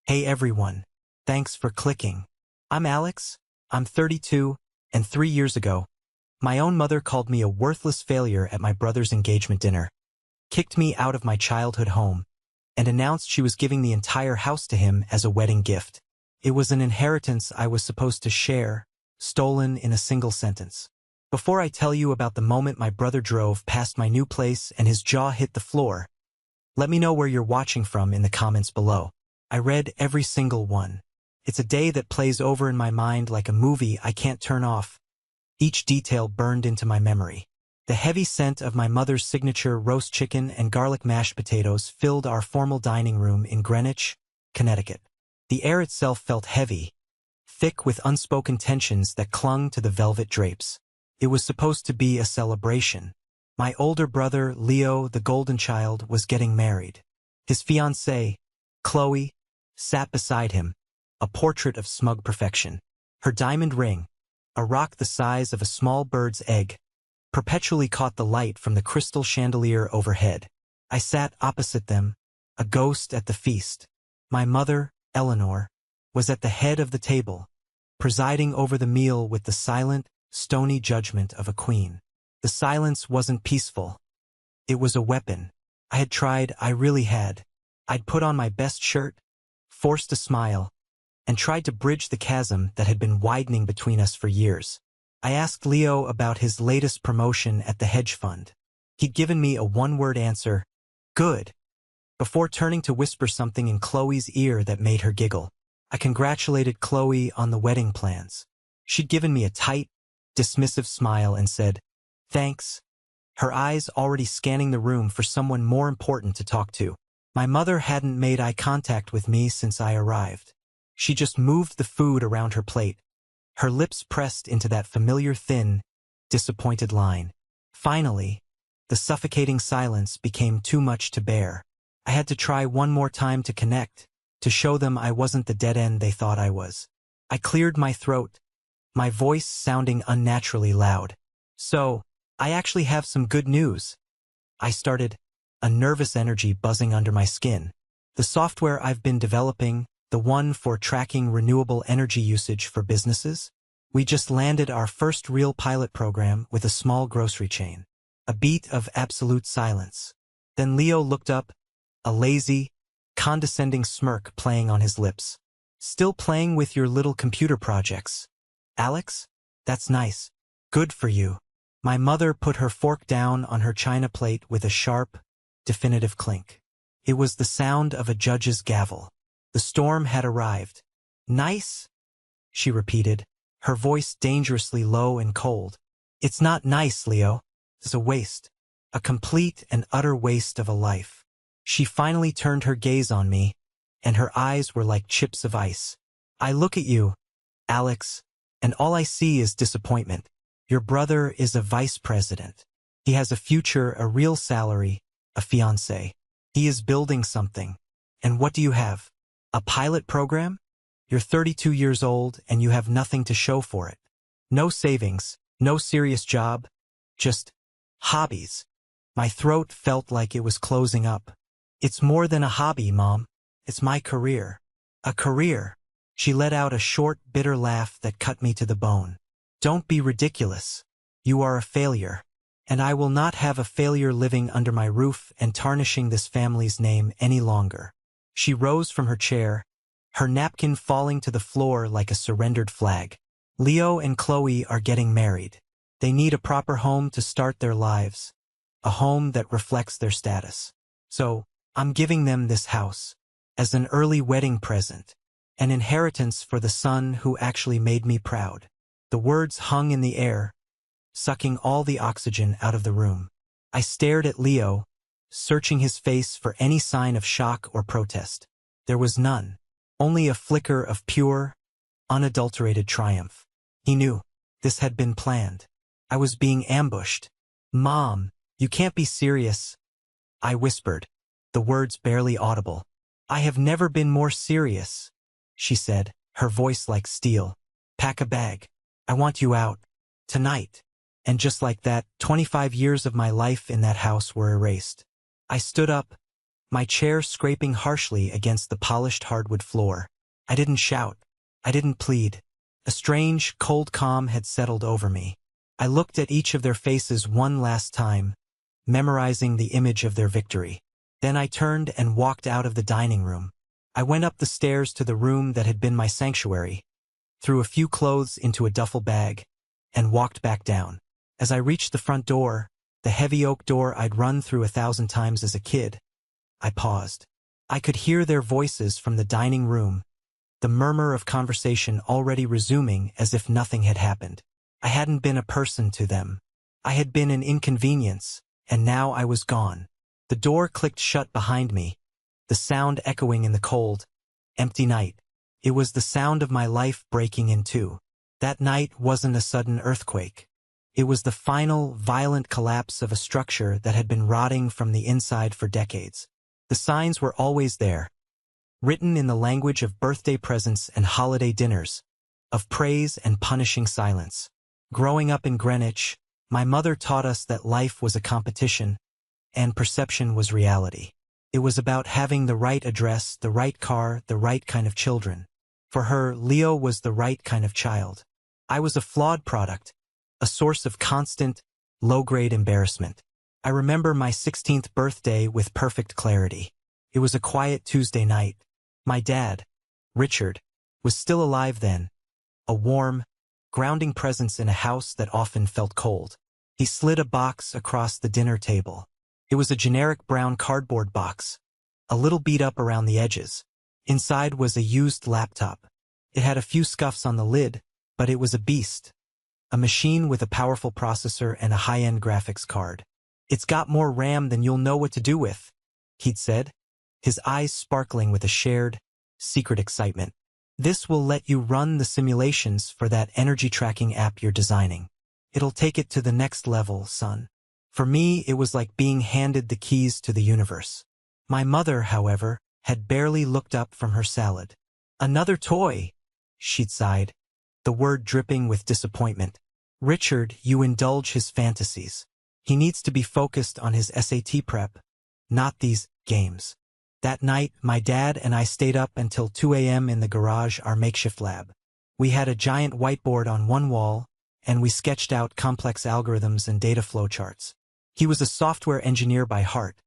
Hey everyone. Thanks for clicking. I'm Alex. I'm 32, and 3 years ago, my own mother called me a worthless failure at my brother's engagement dinner, kicked me out of my childhood home, and announced she was giving the entire house to him as a wedding gift. It was an inheritance I was supposed to share, stolen in a single sentence. Before I tell you about the moment my brother drove past my new place and his jaw hit the floor, let me know where you're watching from in the comments below. I read every single one. It's a day that plays over in my mind like a movie I can't turn off. Each detail burned into my memory. The heavy scent of my mother's signature roast chicken and garlic mashed potatoes filled our formal dining room in Greenwich, Connecticut. The air itself felt heavy, thick with unspoken tensions that clung to the velvet drapes. It was supposed to be a celebration. My older brother, Leo, the golden child, was getting married. His fiancée, Qley, sat beside him, a portrait of smug perfection. Her diamond ring, a rock the size of a small bird's egg, perpetually caught the light from the crystal chandelier overhead. I sat opposite them, a ghost at the feast. My mother, Eleanor, was at the head of the table, presiding over the meal with the silent, stony judgment of a queen. The silence wasn't peaceful. It was a weapon. I had tried, I really had. I'd put on my best shirt, forced a smile, and tried to bridge the chasm that had been widening between us for years. I asked Leo about his latest promotion at the hedge fund. He'd given me a one-word answer, "Good," before turning to whisper something in Qley's ear that made her giggle. I congratulated Qley on the wedding plans. She'd given me a tight, dismissive smile and said, "Thanks," her eyes already scanning the room for someone more important to talk to. My mother hadn't made eye contact with me since I arrived. She just moved the food around her plate, her lips pressed into that familiar thin, disappointed line. Finally, the suffocating silence became too much to bear. I had to try one more time to connect, to show them I wasn't the dead end they thought I was. I cleared my throat, my voice sounding unnaturally loud. "So, I actually have some good news," I started, a nervous energy buzzing under my skin. "The software I've been developing, the one for tracking renewable energy usage for businesses, we just landed our first real pilot program with a small grocery chain." A beat of absolute silence. Then Leo looked up, a lazy, condescending smirk playing on his lips. "Still playing with your little computer projects, Alex? That's nice. Good for you." My mother put her fork down on her china plate with a sharp, definitive clink. It was the sound of a judge's gavel. The storm had arrived. "Nice?" she repeated, her voice dangerously low and cold. "It's not nice, Leo. It's a waste. A complete and utter waste of a life." She finally turned her gaze on me, and her eyes were like chips of ice. "I look at you, Alex, and all I see is disappointment. Your brother is a vice president. He has a future, a real salary, a fiancé. He is building something. And what do you have? A pilot program? You're 32 years old and you have nothing to show for it. No savings, no serious job, just hobbies." My throat felt like it was closing up. "It's more than a hobby, Mom. It's my career." "A career?" She let out a short, bitter laugh that cut me to the bone. "Don't be ridiculous. You are a failure. And I will not have a failure living under my roof and tarnishing this family's name any longer." She rose from her chair, her napkin falling to the floor like a surrendered flag. "Leo and Qley are getting married. They need a proper home to start their lives, a home that reflects their status. So, I'm giving them this house, as an early wedding present, an inheritance for the son who actually made me proud." The words hung in the air, sucking all the oxygen out of the room. I stared at Leo, searching his face for any sign of shock or protest. There was none, only a flicker of pure, unadulterated triumph. He knew. This had been planned. I was being ambushed. "Mom, you can't be serious," I whispered, the words barely audible. "I have never been more serious," she said, her voice like steel. "Pack a bag. I want you out. Tonight." And just like that, 25 years of my life in that house were erased. I stood up, my chair scraping harshly against the polished hardwood floor. I didn't shout. I didn't plead. A strange, cold calm had settled over me. I looked at each of their faces one last time, memorizing the image of their victory. Then I turned and walked out of the dining room. I went up the stairs to the room that had been my sanctuary, threw a few clothes into a duffel bag, and walked back down. As I reached the front door, the heavy oak door I'd run through 1,000 times as a kid, I paused. I could hear their voices from the dining room, the murmur of conversation already resuming as if nothing had happened. I hadn't been a person to them. I had been an inconvenience, and now I was gone. The door clicked shut behind me, the sound echoing in the cold, empty night. It was the sound of my life breaking in two. That night wasn't a sudden earthquake. It was the final, violent collapse of a structure that had been rotting from the inside for decades. The signs were always there, written in the language of birthday presents and holiday dinners, of praise and punishing silence. Growing up in Greenwich, my mother taught us that life was a competition, and perception was reality. It was about having the right address, the right car, the right kind of children. For her, Leo was the right kind of child. I was a flawed product, a source of constant, low-grade embarrassment. I remember my 16th birthday with perfect clarity. It was a quiet Tuesday night. My dad, Richard, was still alive then, a warm, grounding presence in a house that often felt cold. He slid a box across the dinner table. It was a generic brown cardboard box, a little beat up around the edges. Inside was a used laptop. It had a few scuffs on the lid, but it was a beast. A machine with a powerful processor and a high-end graphics card. "It's got more RAM than you'll know what to do with," he'd said, his eyes sparkling with a shared, secret excitement. "This will let you run the simulations for that energy tracking app you're designing. It'll take it to the next level, son." For me, it was like being handed the keys to the universe. My mother, however, had barely looked up from her salad. "Another toy," she'd sighed, the word dripping with disappointment. "Richard, you indulge his fantasies. He needs to be focused on his SAT prep, not these games." That night, my dad and I stayed up until 2 a.m. in the garage, our makeshift lab. We had a giant whiteboard on one wall, and we sketched out complex algorithms and data flow charts. He was a software engineer by heart,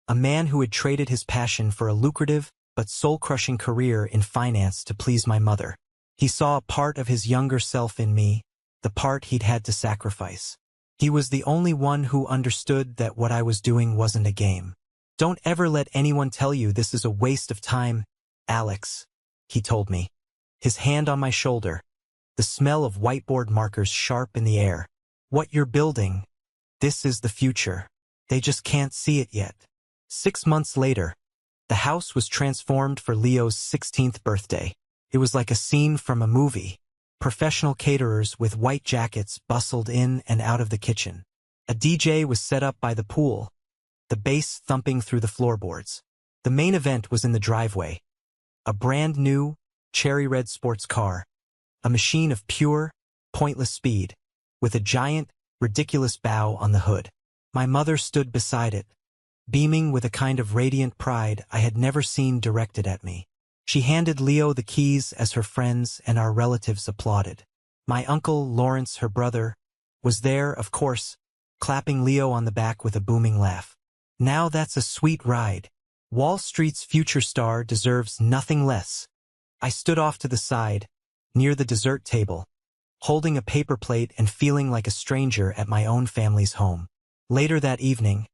a man who had traded his passion for a lucrative but soul-crushing career in finance to please my mother. He saw a part of his younger self in me, the part he'd had to sacrifice. He was the only one who understood that what I was doing wasn't a game. "Don't ever let anyone tell you this is a waste of time, Alex," he told me, his hand on my shoulder, the smell of whiteboard markers sharp in the air. "What you're building, this is the future. They just can't see it yet." 6 months later, the house was transformed for Leo's 16th birthday. It was like a scene from a movie. Professional caterers with white jackets bustled in and out of the kitchen. A DJ was set up by the pool, the bass thumping through the floorboards. The main event was in the driveway. A brand new, cherry red sports car, a machine of pure, pointless speed, with a giant, ridiculous bow on the hood. My mother stood beside it, beaming with a kind of radiant pride I had never seen directed at me. She handed Leo the keys as her friends and our relatives applauded. My uncle, Lawrence, her brother, was there, of course, clapping Leo on the back with a booming laugh. "Now that's a sweet ride. Wall Street's future star deserves nothing less." I stood off to the side, near the dessert table, holding a paper plate and feeling like a stranger at my own family's home. Later that evening,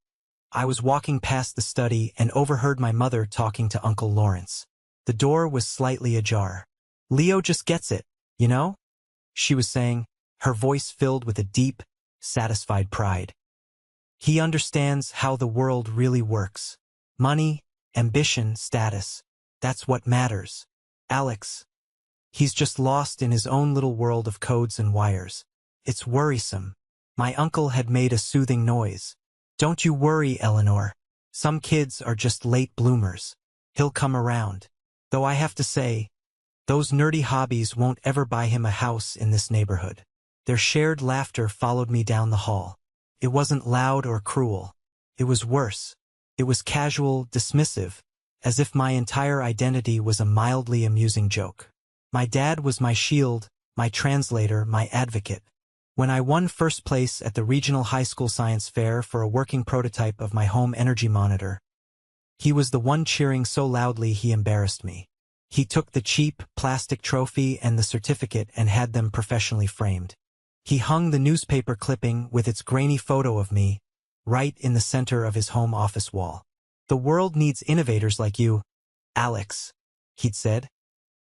I was walking past the study and overheard my mother talking to Uncle Lawrence. The door was slightly ajar. "Leo just gets it, you know?" she was saying, her voice filled with a deep, satisfied pride. "He understands how the world really works. Money, ambition, status, that's what matters. Alex, he's just lost in his own little world of codes and wires. It's worrisome." My uncle had made a soothing noise. "Don't you worry, Eleanor. Some kids are just late bloomers. He'll come around. Though I have to say, those nerdy hobbies won't ever buy him a house in this neighborhood." Their shared laughter followed me down the hall. It wasn't loud or cruel. It was worse. It was casual, dismissive, as if my entire identity was a mildly amusing joke. My dad was my shield, my translator, my advocate. When I won first place at the regional high school science fair for a working prototype of my home energy monitor, he was the one cheering so loudly he embarrassed me. He took the cheap, plastic trophy and the certificate and had them professionally framed. He hung the newspaper clipping with its grainy photo of me right in the center of his home office wall. "The world needs innovators like you, Alex," he'd said,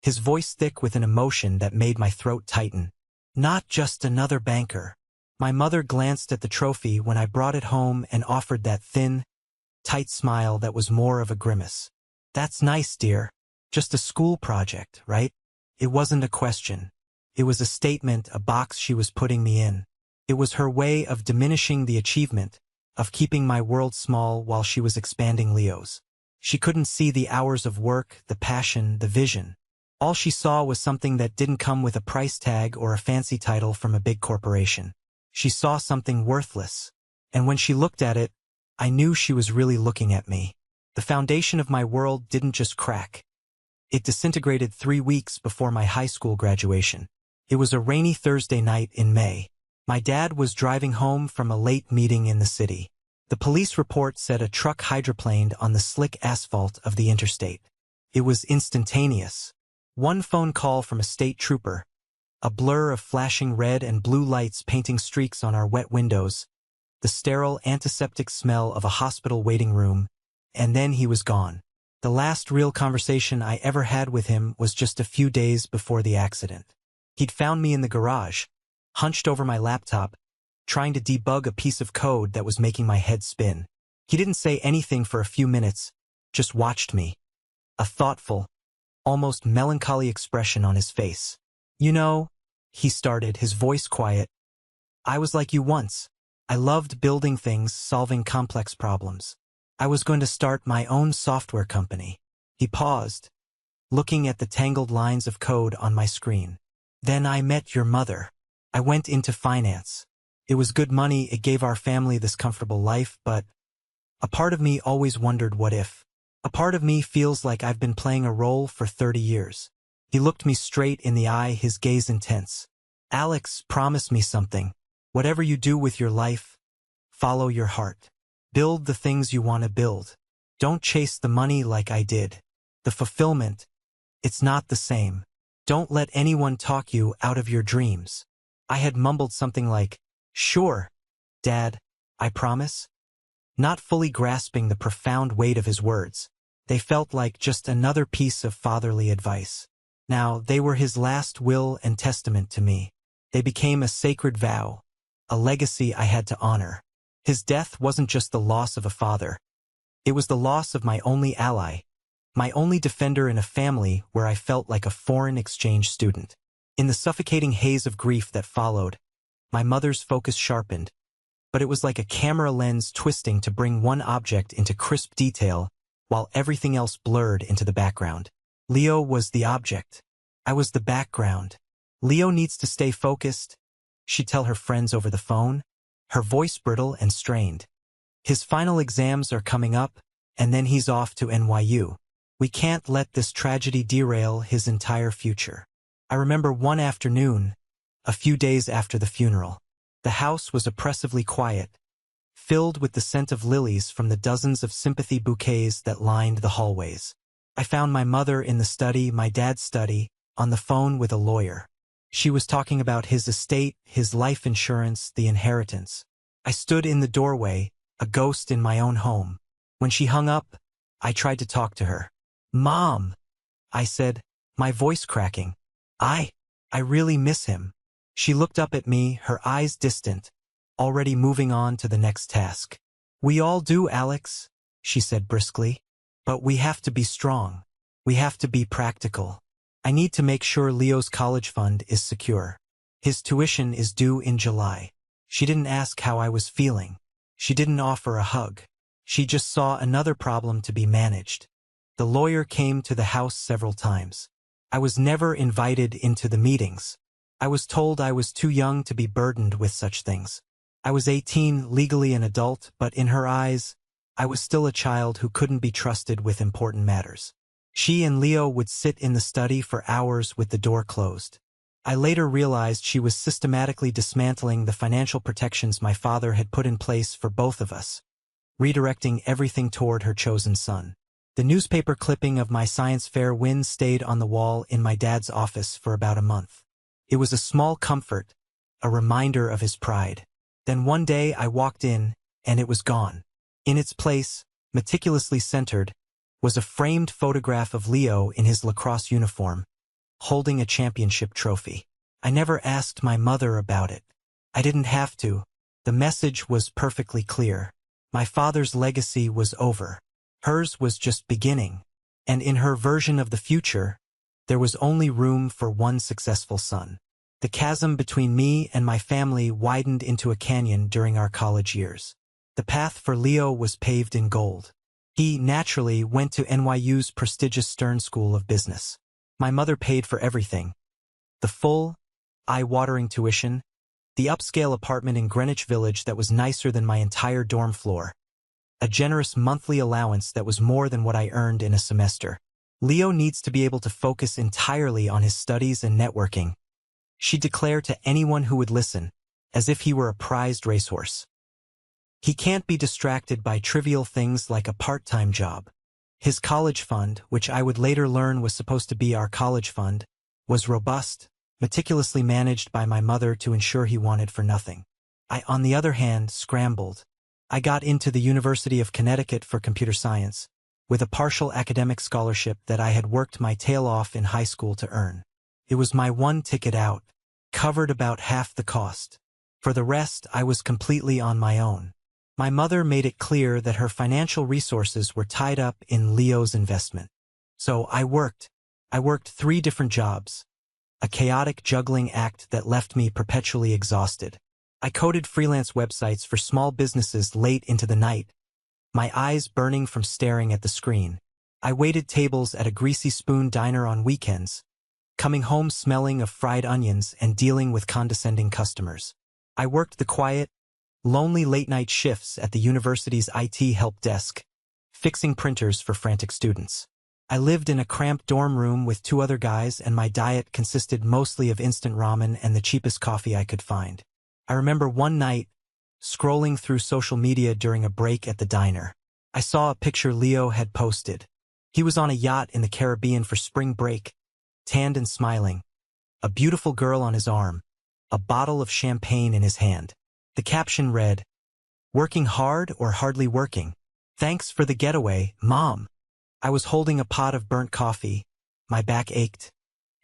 his voice thick with an emotion that made my throat tighten. "Not just another banker." My mother glanced at the trophy when I brought it home and offered that thin, tight smile that was more of a grimace. "That's nice, dear. Just a school project, right?" It wasn't a question. It was a statement, a box she was putting me in. It was her way of diminishing the achievement, of keeping my world small while she was expanding Leo's. She couldn't see the hours of work, the passion, the vision. All she saw was something that didn't come with a price tag or a fancy title from a big corporation. She saw something worthless. And when she looked at it, I knew she was really looking at me. The foundation of my world didn't just crack. It disintegrated 3 weeks before my high school graduation. It was a rainy Thursday night in May. My dad was driving home from a late meeting in the city. The police report said a truck hydroplaned on the slick asphalt of the interstate. It was instantaneous. One phone call from a state trooper, a blur of flashing red and blue lights painting streaks on our wet windows, the sterile antiseptic smell of a hospital waiting room, and then he was gone. The last real conversation I ever had with him was just a few days before the accident. He'd found me in the garage, hunched over my laptop, trying to debug a piece of code that was making my head spin. He didn't say anything for a few minutes, just watched me. A thoughtful, almost melancholy expression on his face. "You know," he started, his voice quiet, "I was like you once. I loved building things, solving complex problems. I was going to start my own software company." He paused, looking at the tangled lines of code on my screen. "Then I met your mother. I went into finance. It was good money, it gave our family this comfortable life, but a part of me always wondered what if. A part of me feels like I've been playing a role for 30 years. He looked me straight in the eye, his gaze intense. "Alex, promise me something. Whatever you do with your life, follow your heart. Build the things you want to build. Don't chase the money like I did. The fulfillment, it's not the same. Don't let anyone talk you out of your dreams." I had mumbled something like, "Sure, Dad, I promise," not fully grasping the profound weight of his words. They felt like just another piece of fatherly advice. Now, they were his last will and testament to me. They became a sacred vow, a legacy I had to honor. His death wasn't just the loss of a father. It was the loss of my only ally, my only defender in a family where I felt like a foreign exchange student. In the suffocating haze of grief that followed, my mother's focus sharpened, but it was like a camera lens twisting to bring one object into crisp detail while everything else blurred into the background. Leo was the object. I was the background. "Leo needs to stay focused," she'd tell her friends over the phone, her voice brittle and strained. "His final exams are coming up, and then he's off to NYU. We can't let this tragedy derail his entire future." I remember one afternoon, a few days after the funeral. The house was oppressively quiet, filled with the scent of lilies from the dozens of sympathy bouquets that lined the hallways. I found my mother in the study, my dad's study, on the phone with a lawyer. She was talking about his estate, his life insurance, the inheritance. I stood in the doorway, a ghost in my own home. When she hung up, I tried to talk to her. "Mom," I said, my voice cracking. I really miss him." She looked up at me, her eyes distant, already moving on to the next task. "We all do, Alex," she said briskly. "But we have to be strong. We have to be practical. I need to make sure Leo's college fund is secure. His tuition is due in July." She didn't ask how I was feeling. She didn't offer a hug. She just saw another problem to be managed. The lawyer came to the house several times. I was never invited into the meetings. I was told I was too young to be burdened with such things. I was 18, legally an adult, but in her eyes, I was still a child who couldn't be trusted with important matters. She and Leo would sit in the study for hours with the door closed. I later realized she was systematically dismantling the financial protections my father had put in place for both of us, redirecting everything toward her chosen son. The newspaper clipping of my science fair win stayed on the wall in my dad's office for about a month. It was a small comfort, a reminder of his pride. Then one day I walked in, and it was gone. In its place, meticulously centered, was a framed photograph of Leo in his lacrosse uniform, holding a championship trophy. I never asked my mother about it. I didn't have to. The message was perfectly clear. My father's legacy was over. Hers was just beginning. And in her version of the future, there was only room for one successful son. The chasm between me and my family widened into a canyon during our college years. The path for Leo was paved in gold. He, naturally, went to NYU's prestigious Stern School of Business. My mother paid for everything. The full, eye-watering tuition, the upscale apartment in Greenwich Village that was nicer than my entire dorm floor, a generous monthly allowance that was more than what I earned in a semester. Leo needs to be able to focus entirely on his studies and networking, she declared to anyone who would listen, as if he were a prized racehorse. He can't be distracted by trivial things like a part-time job. His college fund, which I would later learn was supposed to be our college fund, was robust, meticulously managed by my mother to ensure he wanted for nothing. I, on the other hand, scrambled. I got into the University of Connecticut for computer science, with a partial academic scholarship that I had worked my tail off in high school to earn. It was my one ticket out, covered about half the cost. For the rest, I was completely on my own. My mother made it clear that her financial resources were tied up in Leo's investment. So I worked 3 different jobs, a chaotic juggling act that left me perpetually exhausted. I coded freelance websites for small businesses late into the night, my eyes burning from staring at the screen. I waited tables at a Greasy Spoon diner on weekends, coming home smelling of fried onions and dealing with condescending customers. I worked the quiet, lonely late-night shifts at the university's IT help desk, fixing printers for frantic students. I lived in a cramped dorm room with 2 other guys, and my diet consisted mostly of instant ramen and the cheapest coffee I could find. I remember one night, scrolling through social media during a break at the diner. I saw a picture Leo had posted. He was on a yacht in the Caribbean for spring break, tanned and smiling, a beautiful girl on his arm, a bottle of champagne in his hand. The caption read, "Working hard or hardly working? Thanks for the getaway, Mom." I was holding a pot of burnt coffee, my back ached,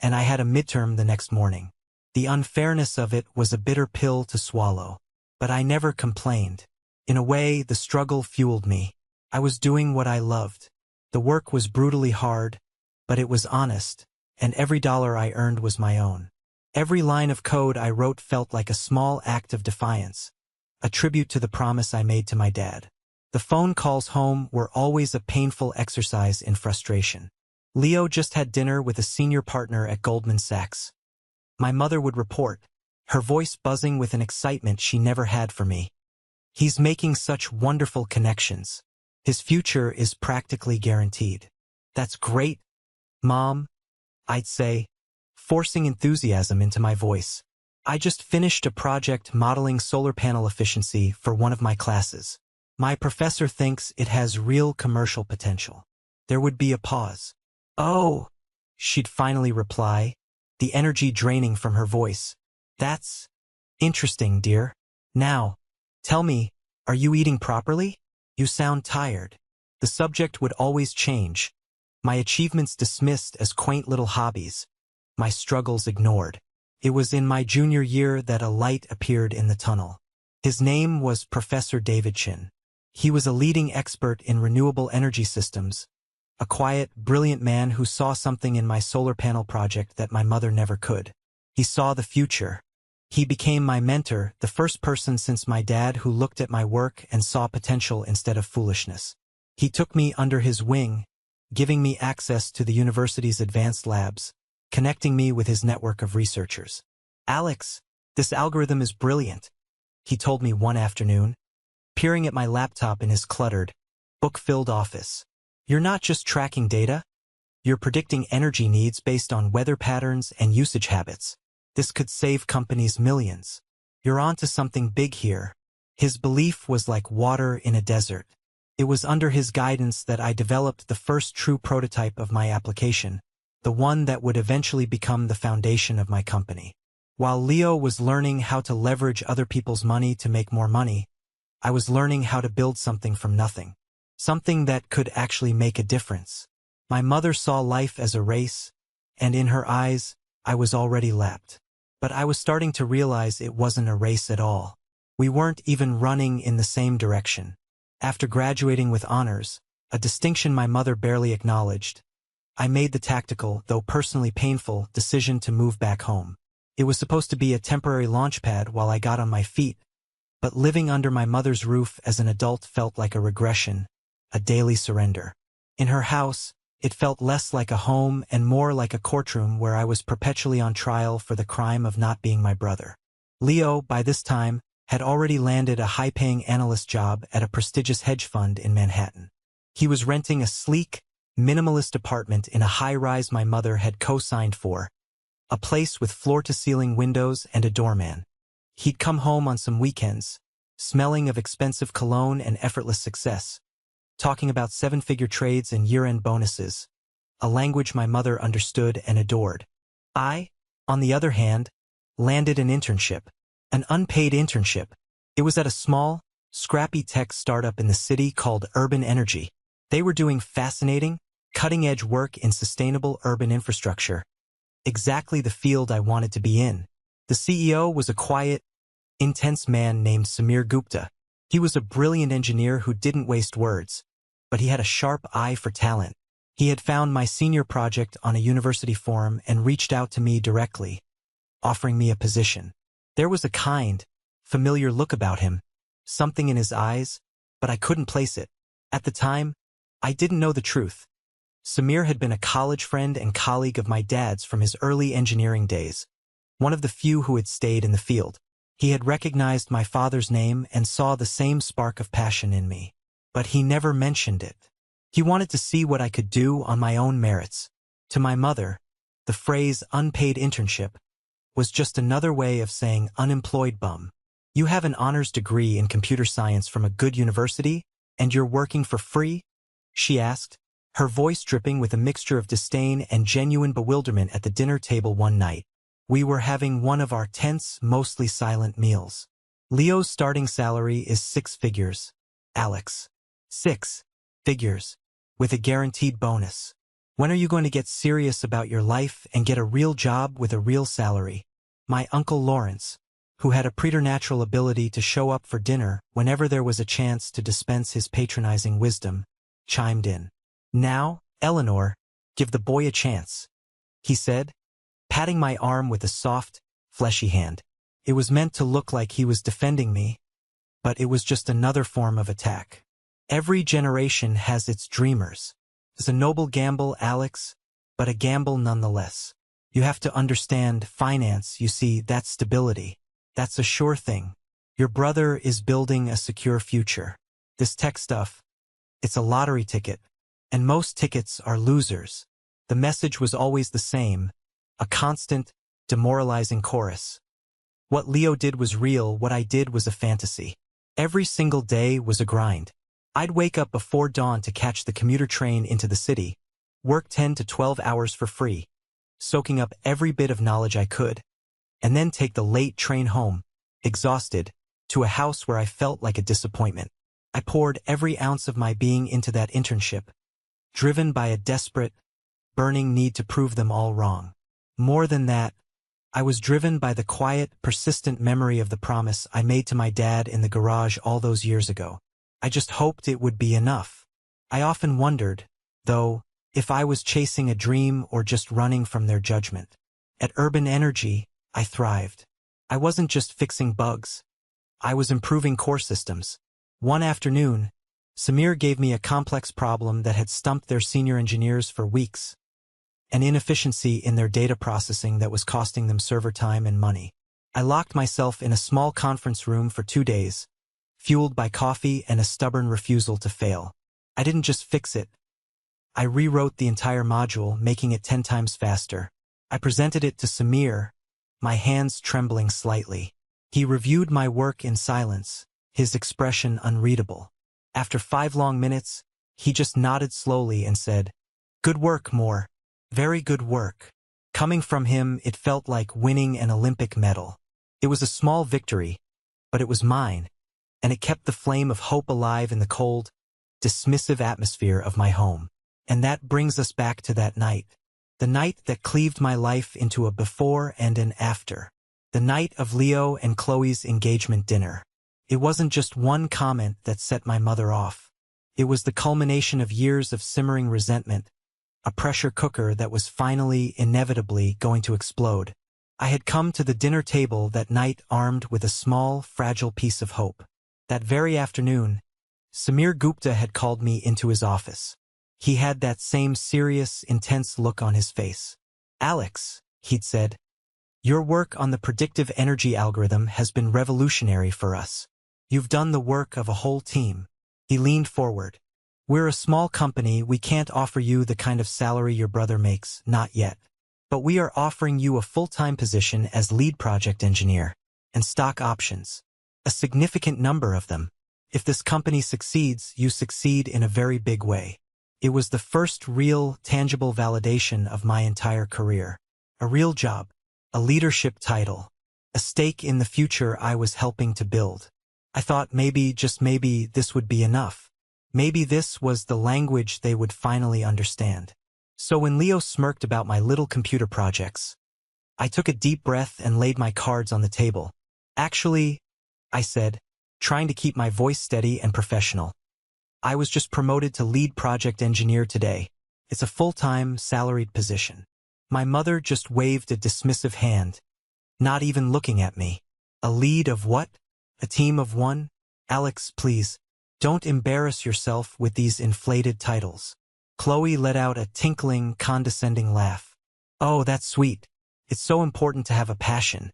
and I had a midterm the next morning. The unfairness of it was a bitter pill to swallow, but I never complained. In a way, the struggle fueled me. I was doing what I loved. The work was brutally hard, but it was honest, and every dollar I earned was my own. Every line of code I wrote felt like a small act of defiance, a tribute to the promise I made to my dad. The phone calls home were always a painful exercise in frustration. Leo just had dinner with a senior partner at Goldman Sachs. My mother would report, her voice buzzing with an excitement she never had for me. "He's making such wonderful connections. His future is practically guaranteed." "That's great, Mom," I'd say, forcing enthusiasm into my voice. I just finished a project modeling solar panel efficiency for one of my classes. My professor thinks it has real commercial potential. There would be a pause. "Oh," she'd finally reply, the energy draining from her voice. "That's interesting, dear. Now, tell me, are you eating properly? You sound tired." The subject would always change, my achievements dismissed as quaint little hobbies, my struggles ignored. It was in my junior year that a light appeared in the tunnel. His name was Professor Davidson. He was a leading expert in renewable energy systems, a quiet, brilliant man who saw something in my solar panel project that my mother never could. He saw the future. He became my mentor, the first person since my dad who looked at my work and saw potential instead of foolishness. He took me under his wing, giving me access to the university's advanced labs, connecting me with his network of researchers. "Alex, this algorithm is brilliant," he told me one afternoon, peering at my laptop in his cluttered, book-filled office. You're not just tracking data, you're predicting energy needs based on weather patterns and usage habits. This could save companies millions. You're onto something big here. His belief was like water in a desert. It was under his guidance that I developed the first true prototype of my application, the one that would eventually become the foundation of my company. While Leo was learning how to leverage other people's money to make more money, I was learning how to build something from nothing. Something that could actually make a difference. My mother saw life as a race, and in her eyes, I was already lapped. But I was starting to realize it wasn't a race at all. We weren't even running in the same direction. After graduating with honors, a distinction my mother barely acknowledged, I made the tactical, though personally painful, decision to move back home. It was supposed to be a temporary launchpad while I got on my feet, but living under my mother's roof as an adult felt like a regression, a daily surrender. In her house, it felt less like a home and more like a courtroom where I was perpetually on trial for the crime of not being my brother. Leo, by this time, had already landed a high-paying analyst job at a prestigious hedge fund in Manhattan. He was renting a sleek, minimalist apartment in a high-rise my mother had co-signed for, a place with floor-to-ceiling windows and a doorman. He'd come home on some weekends, smelling of expensive cologne and effortless success, talking about seven-figure trades and year-end bonuses, a language my mother understood and adored. I, on the other hand, landed an internship, an unpaid internship. It was at a small, scrappy tech startup in the city called Urban Energy. They were doing fascinating, cutting-edge work in sustainable urban infrastructure. Exactly the field I wanted to be in. The CEO was a quiet, intense man named Samir Gupta. He was a brilliant engineer who didn't waste words, but he had a sharp eye for talent. He had found my senior project on a university forum and reached out to me directly, offering me a position. There was a kind, familiar look about him, something in his eyes, but I couldn't place it. At the time, I didn't know the truth. Samir had been a college friend and colleague of my dad's from his early engineering days, one of the few who had stayed in the field. He had recognized my father's name and saw the same spark of passion in me. But he never mentioned it. He wanted to see what I could do on my own merits. To my mother, the phrase unpaid internship was just another way of saying unemployed bum. You have an honors degree in computer science from a good university, and you're working for free? She asked, her voice dripping with a mixture of disdain and genuine bewilderment at the dinner table one night. We were having one of our tense, mostly silent meals. Leo's starting salary is 6 figures. Alex. 6 figures. With a guaranteed bonus. When are you going to get serious about your life and get a real job with a real salary? My Uncle Lawrence, who had a preternatural ability to show up for dinner whenever there was a chance to dispense his patronizing wisdom, chimed in. Now, Eleanor, give the boy a chance, he said, patting my arm with a soft, fleshy hand. It was meant to look like he was defending me, but it was just another form of attack. Every generation has its dreamers. It's a noble gamble, Alex, but a gamble nonetheless. You have to understand finance, you see, that's stability. That's a sure thing. Your brother is building a secure future. This tech stuff, it's a lottery ticket, and most tickets are losers. The message was always the same, a constant, demoralizing chorus. What Leo did was real, what I did was a fantasy. Every single day was a grind. I'd wake up before dawn to catch the commuter train into the city, work 10 to 12 hours for free, soaking up every bit of knowledge I could, and then take the late train home, exhausted, to a house where I felt like a disappointment. I poured every ounce of my being into that internship, driven by a desperate, burning need to prove them all wrong. More than that, I was driven by the quiet, persistent memory of the promise I made to my dad in the garage all those years ago. I just hoped it would be enough. I often wondered, though, if I was chasing a dream or just running from their judgment. At Urban Energy, I thrived. I wasn't just fixing bugs. I was improving core systems. One afternoon, Samir gave me a complex problem that had stumped their senior engineers for weeks. An inefficiency in their data processing that was costing them server time and money. I locked myself in a small conference room for 2 days, fueled by coffee and a stubborn refusal to fail. I didn't just fix it. I rewrote the entire module, making it 10 times faster. I presented it to Samir, my hands trembling slightly. He reviewed my work in silence, his expression unreadable. After 5 long minutes, he just nodded slowly and said, "Good work, Moore. Very good work." Coming from him, it felt like winning an Olympic medal. It was a small victory, but it was mine, and it kept the flame of hope alive in the cold, dismissive atmosphere of my home. And that brings us back to that night. The night that cleaved my life into a before and an after. The night of Leo and Qley's engagement dinner. It wasn't just one comment that set my mother off. It was the culmination of years of simmering resentment, a pressure cooker that was finally, inevitably, going to explode. I had come to the dinner table that night armed with a small, fragile piece of hope. That very afternoon, Samir Gupta had called me into his office. He had that same serious, intense look on his face. "Alex," he'd said, "your work on the predictive energy algorithm has been revolutionary for us. You've done the work of a whole team." He leaned forward. "We're a small company, we can't offer you the kind of salary your brother makes, not yet. But we are offering you a full-time position as lead project engineer, and stock options. A significant number of them. If this company succeeds, you succeed in a very big way." It was the first real, tangible validation of my entire career. A real job, a leadership title, a stake in the future I was helping to build. I thought maybe, just maybe, this would be enough. Maybe this was the language they would finally understand. So when Leo smirked about my little computer projects, I took a deep breath and laid my cards on the table. "Actually," I said, trying to keep my voice steady and professional, "I was just promoted to lead project engineer today. It's a full-time, salaried position." My mother just waved a dismissive hand, not even looking at me. "A lead of what? A team of one? Alex, please, don't embarrass yourself with these inflated titles." Qley let out a tinkling, condescending laugh. "Oh, that's sweet. It's so important to have a passion.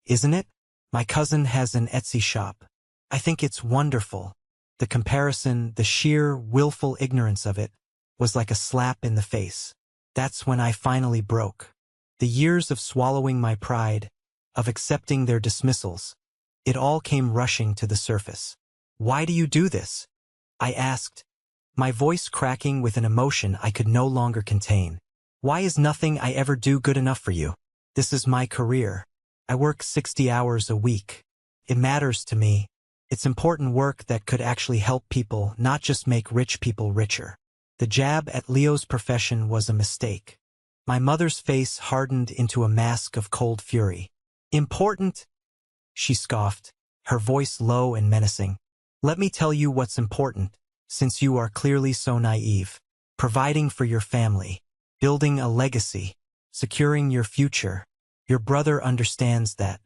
Isn't it? My cousin has an Etsy shop. I think it's wonderful." The comparison, the sheer, willful ignorance of it, was like a slap in the face. That's when I finally broke. The years of swallowing my pride, of accepting their dismissals, it all came rushing to the surface. "Why do you do this?" I asked, my voice cracking with an emotion I could no longer contain. "Why is nothing I ever do good enough for you? This is my career. I work 60 hours a week. It matters to me. It's important work that could actually help people, not just make rich people richer." The jab at Leo's profession was a mistake. My mother's face hardened into a mask of cold fury. "Important?" she scoffed, her voice low and menacing. "Let me tell you what's important, since you are clearly so naive. Providing for your family, building a legacy, securing your future. Your brother understands that.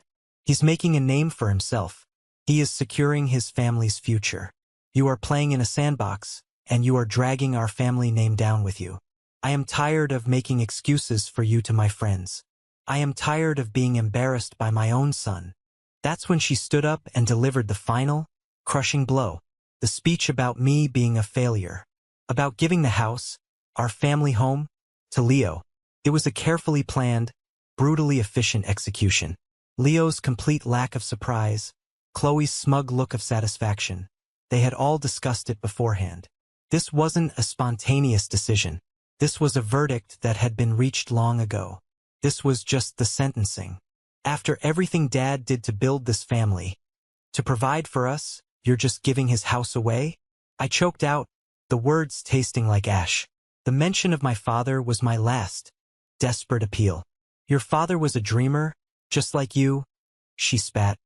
He's making a name for himself. He is securing his family's future. You are playing in a sandbox, and you are dragging our family name down with you. I am tired of making excuses for you to my friends. I am tired of being embarrassed by my own son." That's when she stood up and delivered the final, crushing blow. The speech about me being a failure. About giving the house, our family home, to Leo. It was a carefully planned, brutally efficient execution. Leo's complete lack of surprise, Qley's smug look of satisfaction. They had all discussed it beforehand. This wasn't a spontaneous decision. This was a verdict that had been reached long ago. This was just the sentencing. "After everything Dad did to build this family, to provide for us, you're just giving his house away?" I choked out, the words tasting like ash. The mention of my father was my last, desperate appeal. "Your father was a dreamer, just like you," she spat,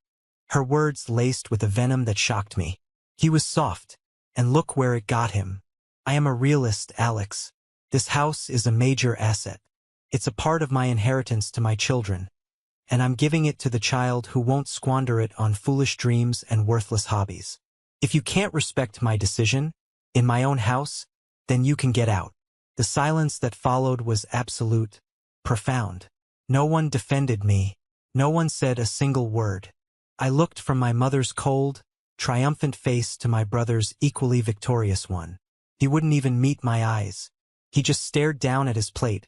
her words laced with a venom that shocked me. "He was soft, and look where it got him. I am a realist, Alex. This house is a major asset. It's a part of my inheritance to my children, and I'm giving it to the child who won't squander it on foolish dreams and worthless hobbies. If you can't respect my decision, in my own house, then you can get out." The silence that followed was absolute, profound. No one defended me. No one said a single word. I looked from my mother's cold, triumphant face to my brother's equally victorious one. He wouldn't even meet my eyes. He just stared down at his plate,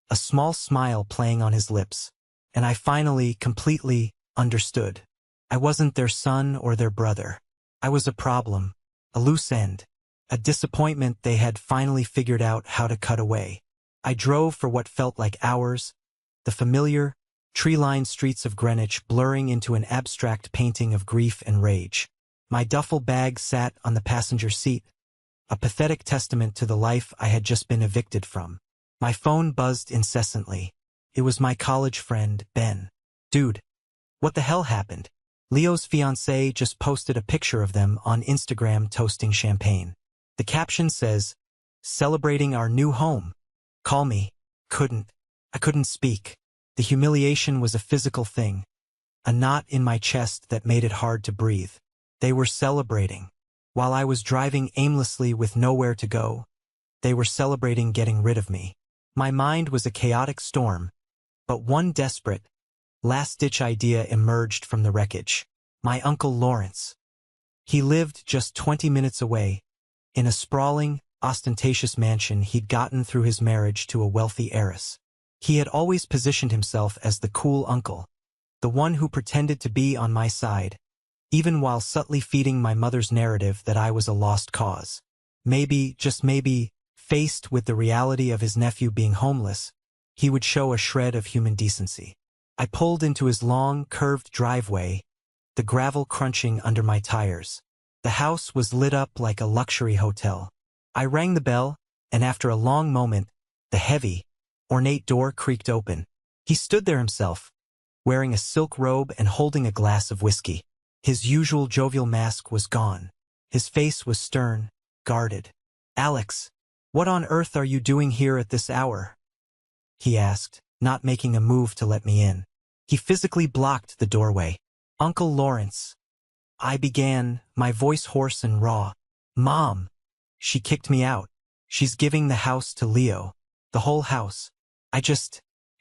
a small smile playing on his lips. And I finally, completely understood. I wasn't their son or their brother. I was a problem, a loose end, a disappointment they had finally figured out how to cut away. I drove for what felt like hours, the familiar, tree-lined streets of Greenwich blurring into an abstract painting of grief and rage. My duffel bag sat on the passenger seat, a pathetic testament to the life I had just been evicted from. My phone buzzed incessantly. It was my college friend, Ben. Dude, what the hell happened? Leo's fiancée just posted a picture of them on Instagram toasting champagne. The caption says, "Celebrating our new home. Call me." I couldn't speak. The humiliation was a physical thing, a knot in my chest that made it hard to breathe. They were celebrating. While I was driving aimlessly with nowhere to go, they were celebrating getting rid of me. My mind was a chaotic storm, but one desperate, last-ditch idea emerged from the wreckage. My Uncle Lawrence. He lived just 20 minutes away, in a sprawling, ostentatious mansion he'd gotten through his marriage to a wealthy heiress. He had always positioned himself as the cool uncle, the one who pretended to be on my side, even while subtly feeding my mother's narrative that I was a lost cause. Maybe, just maybe, faced with the reality of his nephew being homeless, he would show a shred of human decency. I pulled into his long, curved driveway, the gravel crunching under my tires. The house was lit up like a luxury hotel. I rang the bell, and after a long moment, the heavy, ornate door creaked open. He stood there himself, wearing a silk robe and holding a glass of whiskey. His usual jovial mask was gone. His face was stern, guarded. "Alex, what on earth are you doing here at this hour?" he asked, not making a move to let me in. He physically blocked the doorway. "Uncle Lawrence," I began, my voice hoarse and raw. "Mom, she kicked me out. She's giving the house to Leo. The whole house. I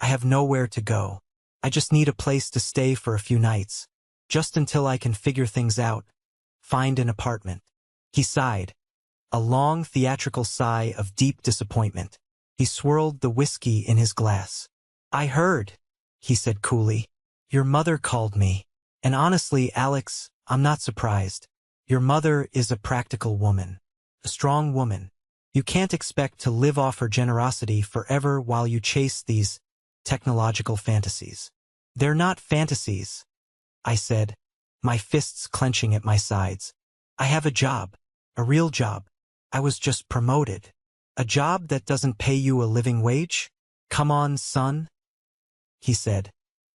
have nowhere to go. I just need a place to stay for a few nights. Just until I can figure things out. Find an apartment." He sighed. A long, theatrical sigh of deep disappointment. He swirled the whiskey in his glass. "I heard," he said coolly. "Your mother called me. And honestly, Alex, I'm not surprised. Your mother is a practical woman. A strong woman. You can't expect to live off her generosity forever while you chase these technological fantasies." "They're not fantasies," I said, my fists clenching at my sides. "I have a job. A real job. I was just promoted. A job that doesn't pay you a living wage? Come on, son," he said,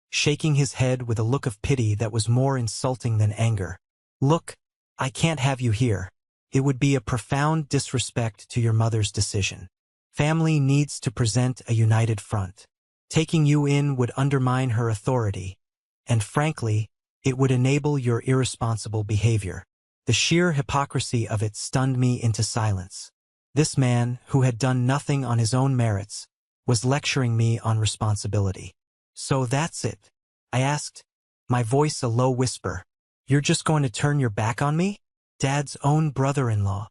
shaking his head with a look of pity that was more insulting than anger. "Look, I can't have you here. It would be a profound disrespect to your mother's decision. Family needs to present a united front. Taking you in would undermine her authority, and frankly, it would enable your irresponsible behavior." The sheer hypocrisy of it stunned me into silence. This man, who had done nothing on his own merits, was lecturing me on responsibility. "So that's it?" I asked, my voice a low whisper. "You're just going to turn your back on me? Dad's own brother-in-law."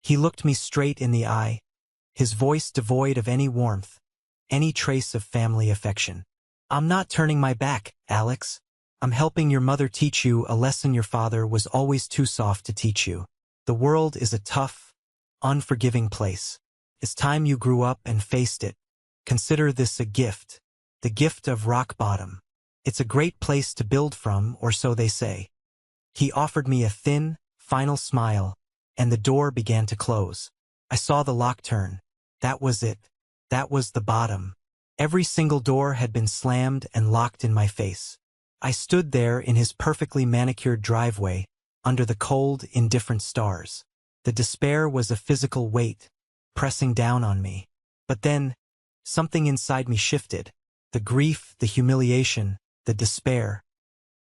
He looked me straight in the eye, his voice devoid of any warmth, any trace of family affection. "I'm not turning my back, Alex. I'm helping your mother teach you a lesson your father was always too soft to teach you. The world is a tough, unforgiving place. It's time you grew up and faced it. Consider this a gift, the gift of rock bottom. It's a great place to build from, or so they say." He offered me a thin, final smile, and the door began to close. I saw the lock turn. That was it. That was the bottom. Every single door had been slammed and locked in my face. I stood there in his perfectly manicured driveway, under the cold, indifferent stars. The despair was a physical weight, pressing down on me. But then, something inside me shifted. The grief, the humiliation, the despair.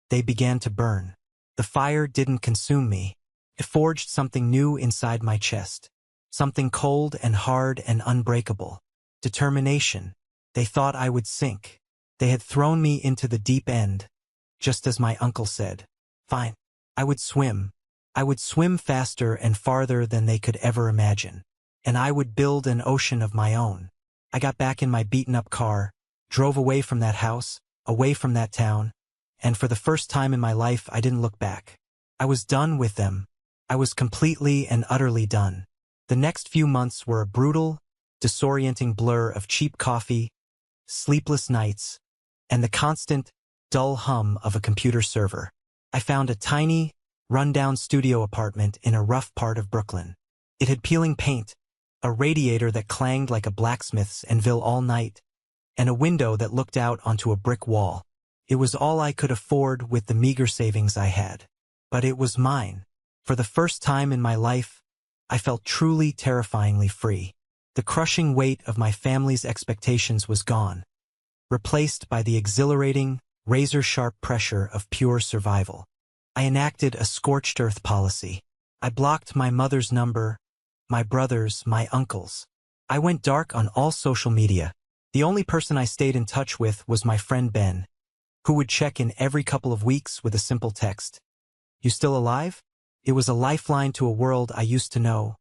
They began to burn. The fire didn't consume me. It forged something new inside my chest. Something cold and hard and unbreakable. Determination. They thought I would sink. They had thrown me into the deep end, just as my uncle said. Fine. I would swim. I would swim faster and farther than they could ever imagine. and I would build an ocean of my own. I got back in my beaten-up car, drove away from that house, away from that town, and for the first time in my life I didn't look back. I was done with them. I was completely and utterly done. The next few months were a brutal, disorienting blur of cheap coffee, sleepless nights, and the constant, dull hum of a computer server. I found a tiny, run-down studio apartment in a rough part of Brooklyn. It had peeling paint, a radiator that clanged like a blacksmith's anvil all night, and a window that looked out onto a brick wall. It was all I could afford with the meager savings I had. But it was mine. For the first time in my life, I felt truly terrifyingly free. The crushing weight of my family's expectations was gone, replaced by the exhilarating, razor-sharp pressure of pure survival. I enacted a scorched earth policy. I blocked my mother's number, my brother's, my uncle's. I went dark on all social media. The only person I stayed in touch with was my friend Ben, who would check in every couple of weeks with a simple text. "You still alive?" It was a lifeline to a world I used to know,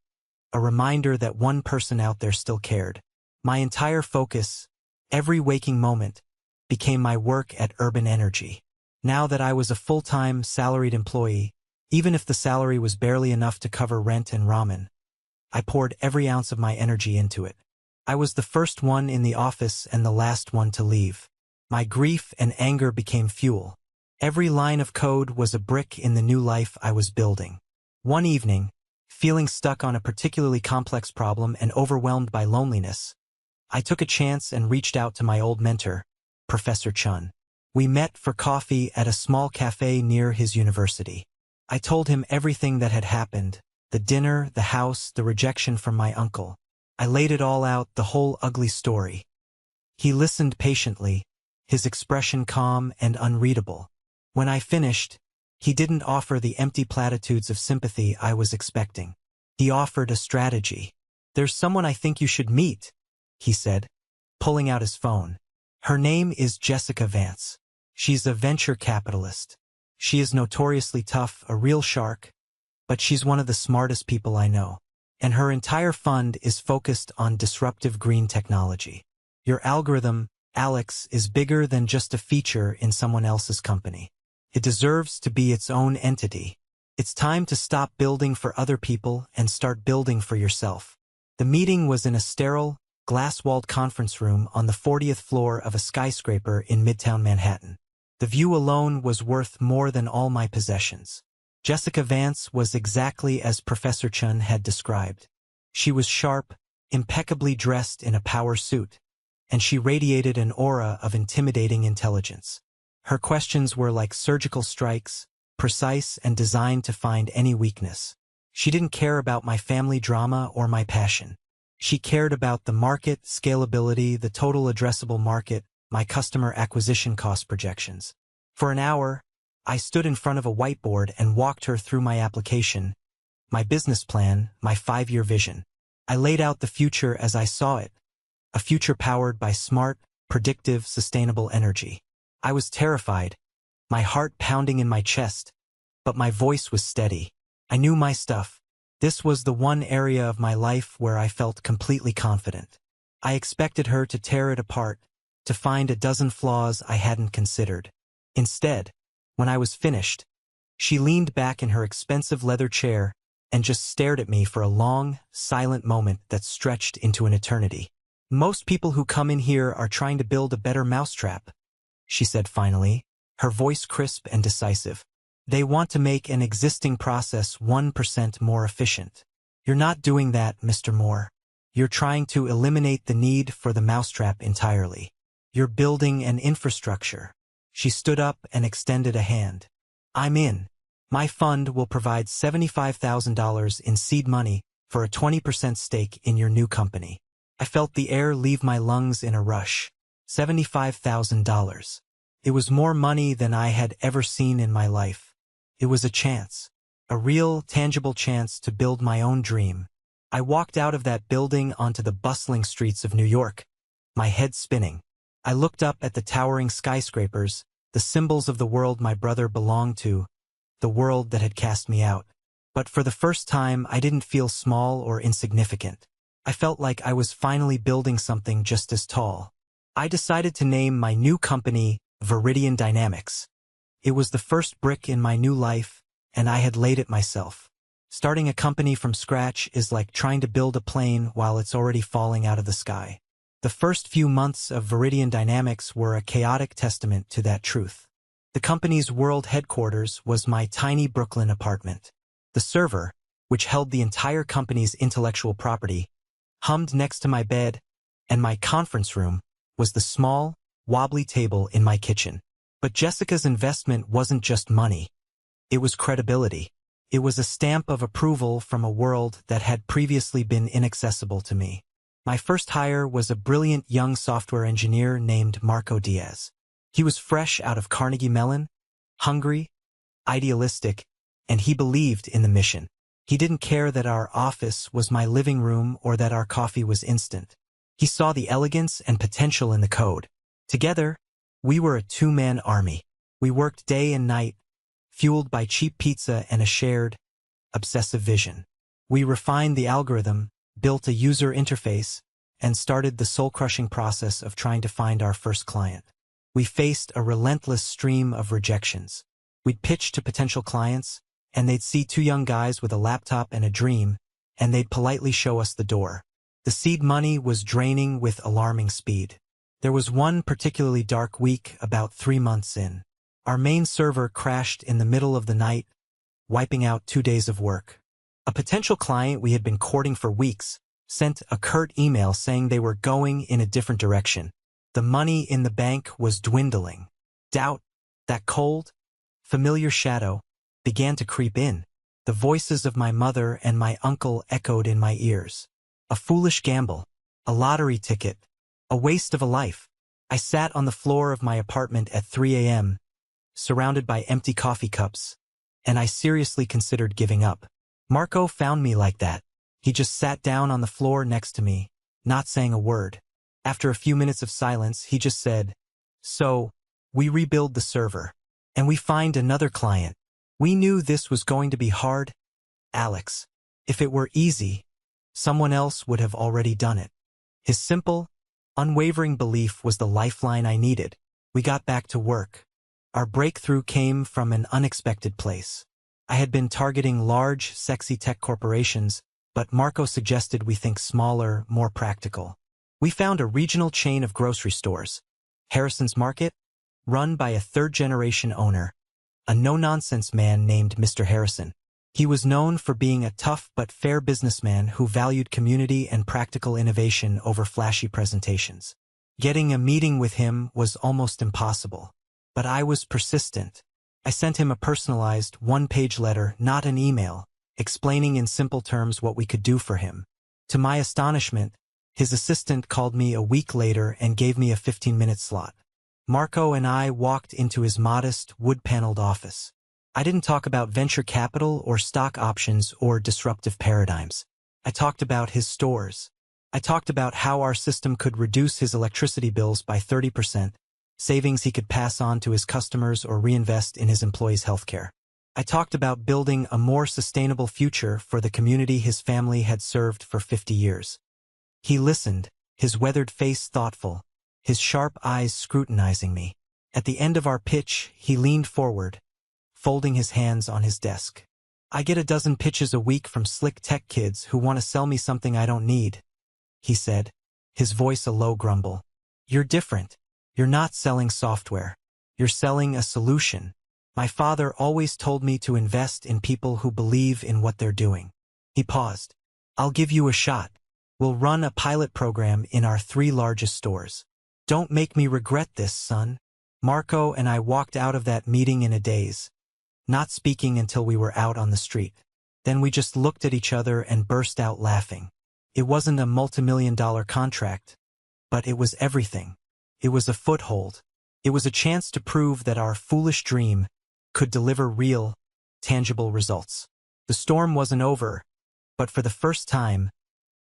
a reminder that one person out there still cared. My entire focus, every waking moment, became my work at Urban Energy. Now that I was a full-time, salaried employee, even if the salary was barely enough to cover rent and ramen, I poured every ounce of my energy into it. I was the first one in the office and the last one to leave. My grief and anger became fuel. Every line of code was a brick in the new life I was building. One evening, feeling stuck on a particularly complex problem and overwhelmed by loneliness, I took a chance and reached out to my old mentor, Professor Chun. We met for coffee at a small cafe near his university. I told him everything that had happened, the dinner, the house, the rejection from my uncle. I laid it all out, the whole ugly story. He listened patiently, his expression calm and unreadable. When I finished, he didn't offer the empty platitudes of sympathy I was expecting. He offered a strategy. "There's someone I think you should meet," he said, pulling out his phone. "Her name is Jessica Vance. She's a venture capitalist. She is notoriously tough, a real shark, but she's one of the smartest people I know. And her entire fund is focused on disruptive green technology. Your algorithm, Alex, is bigger than just a feature in someone else's company. It deserves to be its own entity. It's time to stop building for other people and start building for yourself." The meeting was in a sterile, glass-walled conference room on the 40th floor of a skyscraper in Midtown Manhattan. The view alone was worth more than all my possessions. Jessica Vance was exactly as Professor Chun had described. She was sharp, impeccably dressed in a power suit, and she radiated an aura of intimidating intelligence. Her questions were like surgical strikes, precise and designed to find any weakness. She didn't care about my family drama or my passion. She cared about the market, scalability, the total addressable market, my customer acquisition cost projections. For an hour, I stood in front of a whiteboard and walked her through my application, my business plan, my 5-year vision. I laid out the future as I saw it, a future powered by smart, predictive, sustainable energy. I was terrified, my heart pounding in my chest, but my voice was steady. I knew my stuff. This was the one area of my life where I felt completely confident. I expected her to tear it apart, to find a dozen flaws I hadn't considered. Instead, when I was finished, she leaned back in her expensive leather chair and just stared at me for a long, silent moment that stretched into an eternity. "Most people who come in here are trying to build a better mousetrap," she said finally, her voice crisp and decisive. "They want to make an existing process 1% more efficient. You're not doing that, Mr. Moore. You're trying to eliminate the need for the mousetrap entirely. You're building an infrastructure." She stood up and extended a hand. "I'm in. My fund will provide $75,000 in seed money for a 20% stake in your new company." I felt the air leave my lungs in a rush. $75,000. It was more money than I had ever seen in my life. It was a chance, a real, tangible chance to build my own dream. I walked out of that building onto the bustling streets of New York, my head spinning. I looked up at the towering skyscrapers, the symbols of the world my brother belonged to, the world that had cast me out. But for the first time, I didn't feel small or insignificant. I felt like I was finally building something just as tall. I decided to name my new company Viridian Dynamics. It was the first brick in my new life, and I had laid it myself. Starting a company from scratch is like trying to build a plane while it's already falling out of the sky. The first few months of Viridian Dynamics were a chaotic testament to that truth. The company's world headquarters was my tiny Brooklyn apartment. The server, which held the entire company's intellectual property, hummed next to my bed, and my conference room was the small, wobbly table in my kitchen. But Jessica's investment wasn't just money. It was credibility. It was a stamp of approval from a world that had previously been inaccessible to me. My first hire was a brilliant young software engineer named Marco Diaz. He was fresh out of Carnegie Mellon, hungry, idealistic, and he believed in the mission. He didn't care that our office was my living room or that our coffee was instant. He saw the elegance and potential in the code. Together, we were a two-man army. We worked day and night, fueled by cheap pizza and a shared, obsessive vision. We refined the algorithm, built a user interface, and started the soul-crushing process of trying to find our first client. We faced a relentless stream of rejections. We'd pitch to potential clients, and they'd see two young guys with a laptop and a dream, and they'd politely show us the door. The seed money was draining with alarming speed. There was one particularly dark week about 3 months in. Our main server crashed in the middle of the night, wiping out 2 days of work. A potential client we had been courting for weeks sent a curt email saying they were going in a different direction. The money in the bank was dwindling. Doubt, that cold, familiar shadow, began to creep in. The voices of my mother and my uncle echoed in my ears. A foolish gamble, a lottery ticket, a waste of a life. I sat on the floor of my apartment at 3 a.m., surrounded by empty coffee cups, and I seriously considered giving up. Marco found me like that. He just sat down on the floor next to me, not saying a word. After a few minutes of silence, he just said, "So, we rebuild the server, and we find another client. We knew this was going to be hard, Alex. If it were easy, someone else would have already done it." His simple, unwavering belief was the lifeline I needed. We got back to work. Our breakthrough came from an unexpected place. I had been targeting large, sexy tech corporations, but Marco suggested we think smaller, more practical. We found a regional chain of grocery stores, Harrison's Market, run by a third-generation owner, a no-nonsense man named Mr. Harrison. He was known for being a tough but fair businessman who valued community and practical innovation over flashy presentations. Getting a meeting with him was almost impossible, but I was persistent. I sent him a personalized, one-page letter, not an email, explaining in simple terms what we could do for him. To my astonishment, his assistant called me a week later and gave me a 15-minute slot. Marco and I walked into his modest, wood-paneled office. I didn't talk about venture capital or stock options or disruptive paradigms. I talked about his stores. I talked about how our system could reduce his electricity bills by 30%, savings he could pass on to his customers or reinvest in his employees' healthcare. I talked about building a more sustainable future for the community his family had served for 50 years. He listened, his weathered face thoughtful, his sharp eyes scrutinizing me. At the end of our pitch, he leaned forward, folding his hands on his desk. "I get a dozen pitches a week from slick tech kids who want to sell me something I don't need," he said, his voice a low grumble. "You're different. You're not selling software. You're selling a solution. My father always told me to invest in people who believe in what they're doing." He paused. "I'll give you a shot. We'll run a pilot program in our 3 largest stores. Don't make me regret this, son." Marco and I walked out of that meeting in a daze, not speaking until we were out on the street. Then we just looked at each other and burst out laughing. It wasn't a multi-million-dollar contract, but it was everything. It was a foothold. It was a chance to prove that our foolish dream could deliver real, tangible results. The storm wasn't over, but for the first time,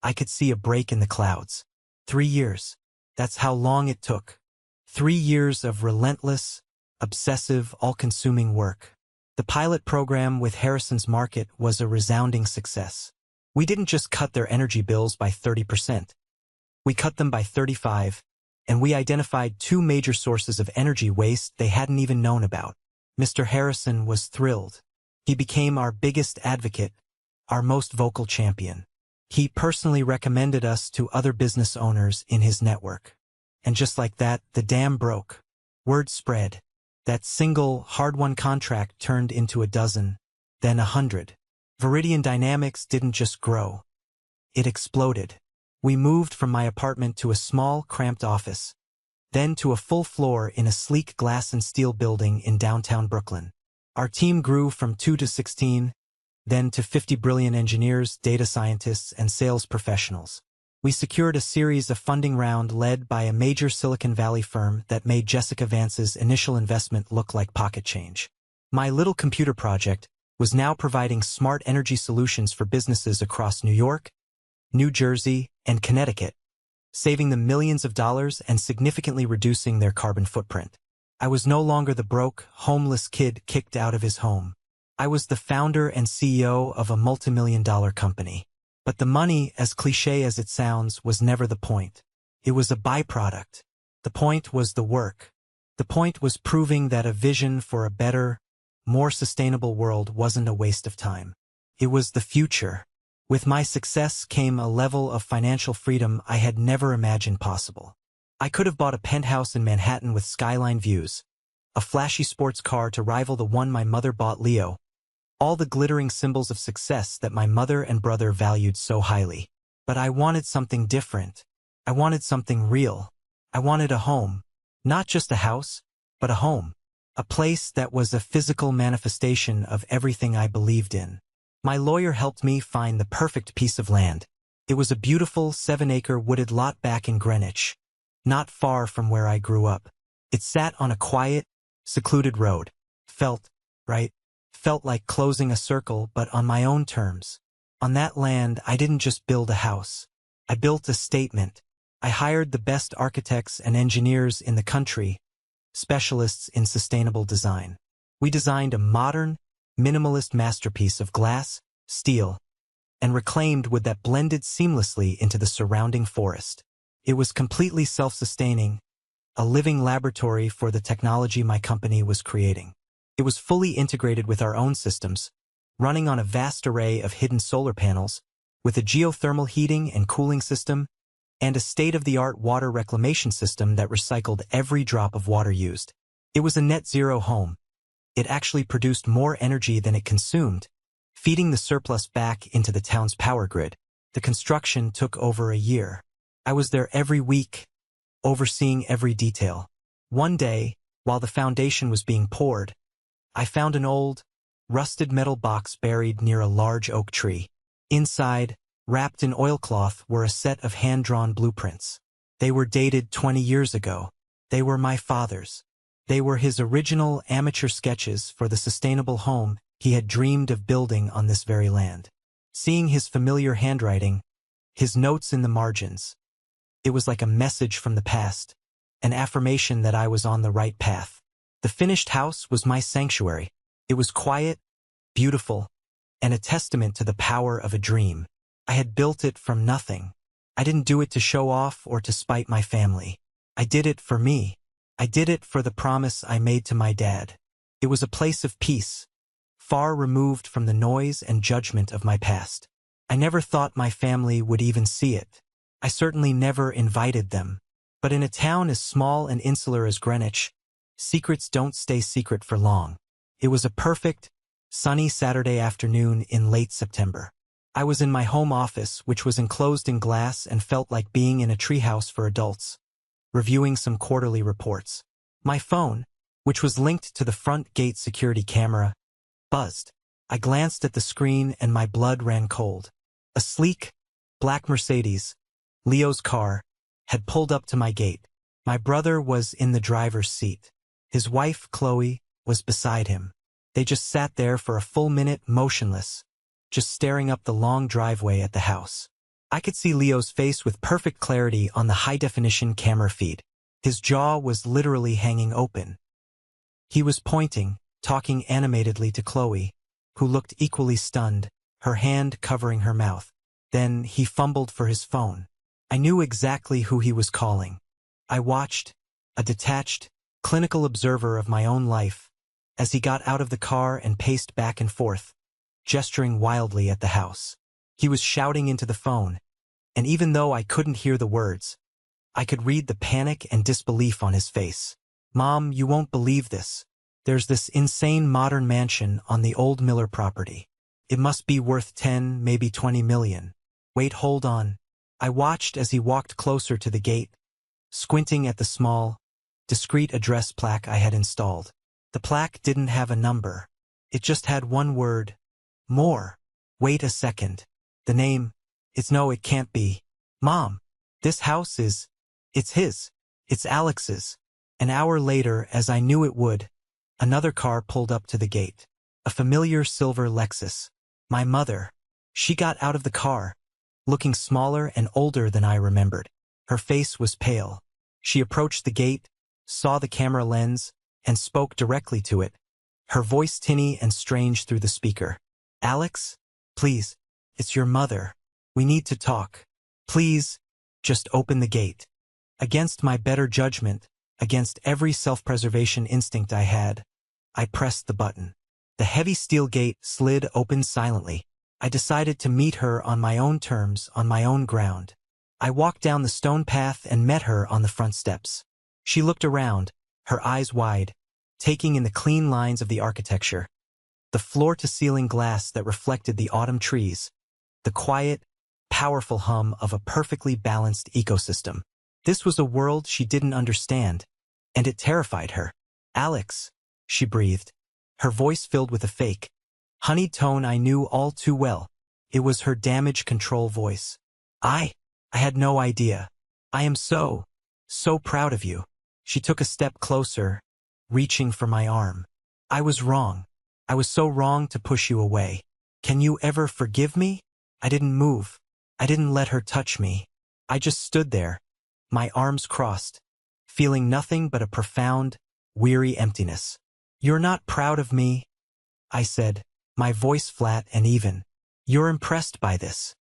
I could see a break in the clouds. 3 years. That's how long it took. 3 years of relentless, obsessive, all-consuming work. The pilot program with Harrison's Market was a resounding success. We didn't just cut their energy bills by 30%. We cut them by 35%, and we identified two major sources of energy waste they hadn't even known about. Mr. Harrison was thrilled. He became our biggest advocate, our most vocal champion. He personally recommended us to other business owners in his network. And just like that, the dam broke. Word spread. That single, hard-won contract turned into a dozen, then 100. Viridian Dynamics didn't just grow. It exploded. We moved from my apartment to a small, cramped office, then to a full floor in a sleek glass and steel building in downtown Brooklyn. Our team grew from 2 to 16, then to 50 brilliant engineers, data scientists, and sales professionals. We secured a series of funding round led by a major Silicon Valley firm that made Jessica Vance's initial investment look like pocket change. My little computer project was now providing smart energy solutions for businesses across New York, New Jersey, and Connecticut, saving them millions of dollars and significantly reducing their carbon footprint. I was no longer the broke, homeless kid kicked out of his home. I was the founder and CEO of a multimillion-dollar company. But the money, as cliché as it sounds, was never the point. It was a byproduct. The point was the work. The point was proving that a vision for a better, more sustainable world wasn't a waste of time. It was the future. With my success came a level of financial freedom I had never imagined possible. I could have bought a penthouse in Manhattan with skyline views, a flashy sports car to rival the one my mother bought Leo, all the glittering symbols of success that my mother and brother valued so highly. But I wanted something different. I wanted something real. I wanted a home. Not just a house, but a home. A place that was a physical manifestation of everything I believed in. My lawyer helped me find the perfect piece of land. It was a beautiful 7-acre wooded lot back in Greenwich, not far from where I grew up. It sat on a quiet, secluded road. Felt right. Felt like closing a circle, but on my own terms. On that land, I didn't just build a house. I built a statement. I hired the best architects and engineers in the country, specialists in sustainable design. We designed a modern, minimalist masterpiece of glass, steel, and reclaimed wood that blended seamlessly into the surrounding forest. It was completely self-sustaining, a living laboratory for the technology my company was creating. It was fully integrated with our own systems, running on a vast array of hidden solar panels, with a geothermal heating and cooling system, and a state-of-the-art water reclamation system that recycled every drop of water used. It was a net-zero home. It actually produced more energy than it consumed, feeding the surplus back into the town's power grid. The construction took over a year. I was there every week, overseeing every detail. One day, while the foundation was being poured, I found an old, rusted metal box buried near a large oak tree. Inside, wrapped in oilcloth, were a set of hand-drawn blueprints. They were dated 20 years ago. They were my father's. They were his original amateur sketches for the sustainable home he had dreamed of building on this very land. Seeing his familiar handwriting, his notes in the margins, it was like a message from the past, an affirmation that I was on the right path. The finished house was my sanctuary. It was quiet, beautiful, and a testament to the power of a dream. I had built it from nothing. I didn't do it to show off or to spite my family. I did it for me. I did it for the promise I made to my dad. It was a place of peace, far removed from the noise and judgment of my past. I never thought my family would even see it. I certainly never invited them. But in a town as small and insular as Greenwich, secrets don't stay secret for long. It was a perfect, sunny Saturday afternoon in late September. I was in my home office, which was enclosed in glass and felt like being in a treehouse for adults, reviewing some quarterly reports. My phone, which was linked to the front gate security camera, buzzed. I glanced at the screen and my blood ran cold. A sleek, black Mercedes, Leo's car, had pulled up to my gate. My brother was in the driver's seat. His wife, Qley, was beside him. They just sat there for a full minute, motionless, just staring up the long driveway at the house. I could see Leo's face with perfect clarity on the high-definition camera feed. His jaw was literally hanging open. He was pointing, talking animatedly to Qley, who looked equally stunned, her hand covering her mouth. Then he fumbled for his phone. I knew exactly who he was calling. I watched, a detached, clinical observer of my own life, as he got out of the car and paced back and forth, gesturing wildly at the house. He was shouting into the phone, and even though I couldn't hear the words, I could read the panic and disbelief on his face. "Mom, you won't believe this. There's this insane modern mansion on the old Miller property. It must be worth 10, maybe 20 million. Wait, hold on." I watched as he walked closer to the gate, squinting at the small, discreet address plaque I had installed. The plaque didn't have a number. It just had one word. More. Wait a second. The name. No, it can't be. Mom, this house it's his. It's Alex's. An hour later, as I knew it would, another car pulled up to the gate. A familiar silver Lexus. My mother. She got out of the car, looking smaller and older than I remembered. Her face was pale. She approached the gate, saw the camera lens, and spoke directly to it, her voice tinny and strange through the speaker. "Alex, please, it's your mother. We need to talk. Please, just open the gate." Against my better judgment, against every self-preservation instinct I had, I pressed the button. The heavy steel gate slid open silently. I decided to meet her on my own terms, on my own ground. I walked down the stone path and met her on the front steps. She looked around, her eyes wide, taking in the clean lines of the architecture, the floor-to-ceiling glass that reflected the autumn trees, the quiet, powerful hum of a perfectly balanced ecosystem. This was a world she didn't understand, and it terrified her. "Alex," she breathed, her voice filled with a fake, honeyed tone I knew all too well. It was her damage control voice. I had no idea. "I am so proud of you." She took a step closer, reaching for my arm. "I was wrong. I was so wrong to push you away. Can you ever forgive me?" I didn't move. I didn't let her touch me. I just stood there, my arms crossed, feeling nothing but a profound, weary emptiness. "You're not proud of me," I said, my voice flat and even. "You're impressed by this."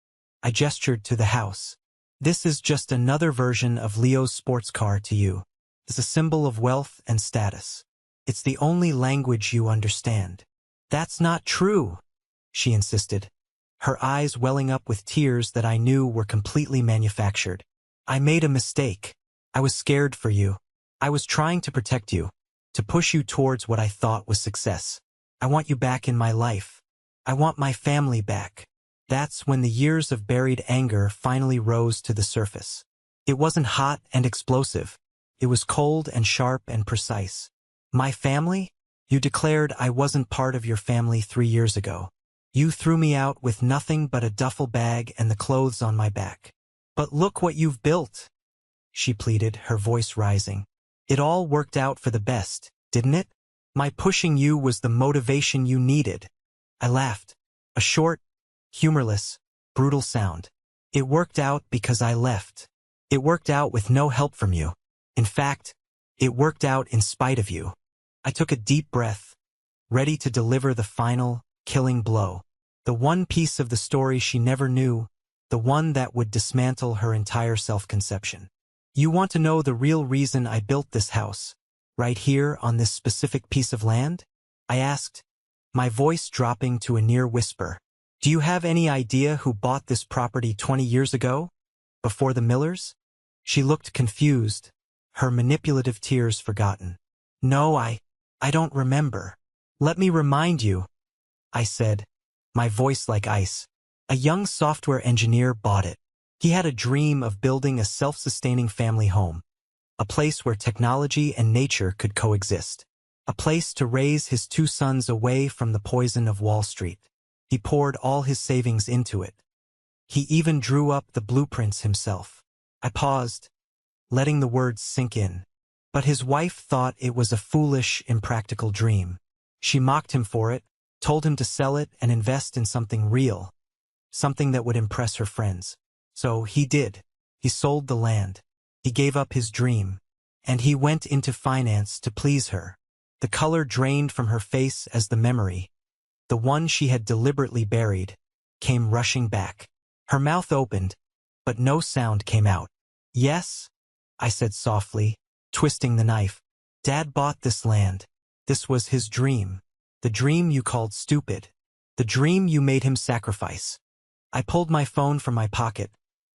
I gestured to the house. "This is just another version of Leo's sports car to you. It's a symbol of wealth and status. It's the only language you understand." "That's not true," she insisted, her eyes welling up with tears that I knew were completely manufactured. "I made a mistake. I was scared for you. I was trying to protect you, to push you towards what I thought was success. I want you back in my life. I want my family back." That's when the years of buried anger finally rose to the surface. It wasn't hot and explosive. It was cold and sharp and precise. "My family? You declared I wasn't part of your family 3 years ago. You threw me out with nothing but a duffel bag and the clothes on my back. But look what you've built," she pleaded, her voice rising. "It all worked out for the best, didn't it? My pushing you was the motivation you needed." I laughed, a short, humorless, brutal sound. "It worked out because I left. It worked out with no help from you. In fact, it worked out in spite of you." I took a deep breath, ready to deliver the final, killing blow. The one piece of the story she never knew, the one that would dismantle her entire self-conception. "You want to know the real reason I built this house, right here on this specific piece of land?" I asked, my voice dropping to a near whisper. "Do you have any idea who bought this property 20 years ago? Before the Millers?" She looked confused, her manipulative tears forgotten. "No, I don't remember." "Let me remind you," I said, my voice like ice. "A young software engineer bought it. He had a dream of building a self-sustaining family home, a place where technology and nature could coexist, a place to raise his 2 sons away from the poison of Wall Street. He poured all his savings into it. He even drew up the blueprints himself." I paused, letting the words sink in. But his wife thought it was a foolish, impractical dream. She mocked him for it, told him to sell it and invest in something real, something that would impress her friends. So he did. He sold the land. He gave up his dream. And he went into finance to please her. The color drained from her face as the memory, the one she had deliberately buried, came rushing back. Her mouth opened, but no sound came out. "Yes," I said softly, twisting the knife. "Dad bought this land. This was his dream. The dream you called stupid. The dream you made him sacrifice." I pulled my phone from my pocket,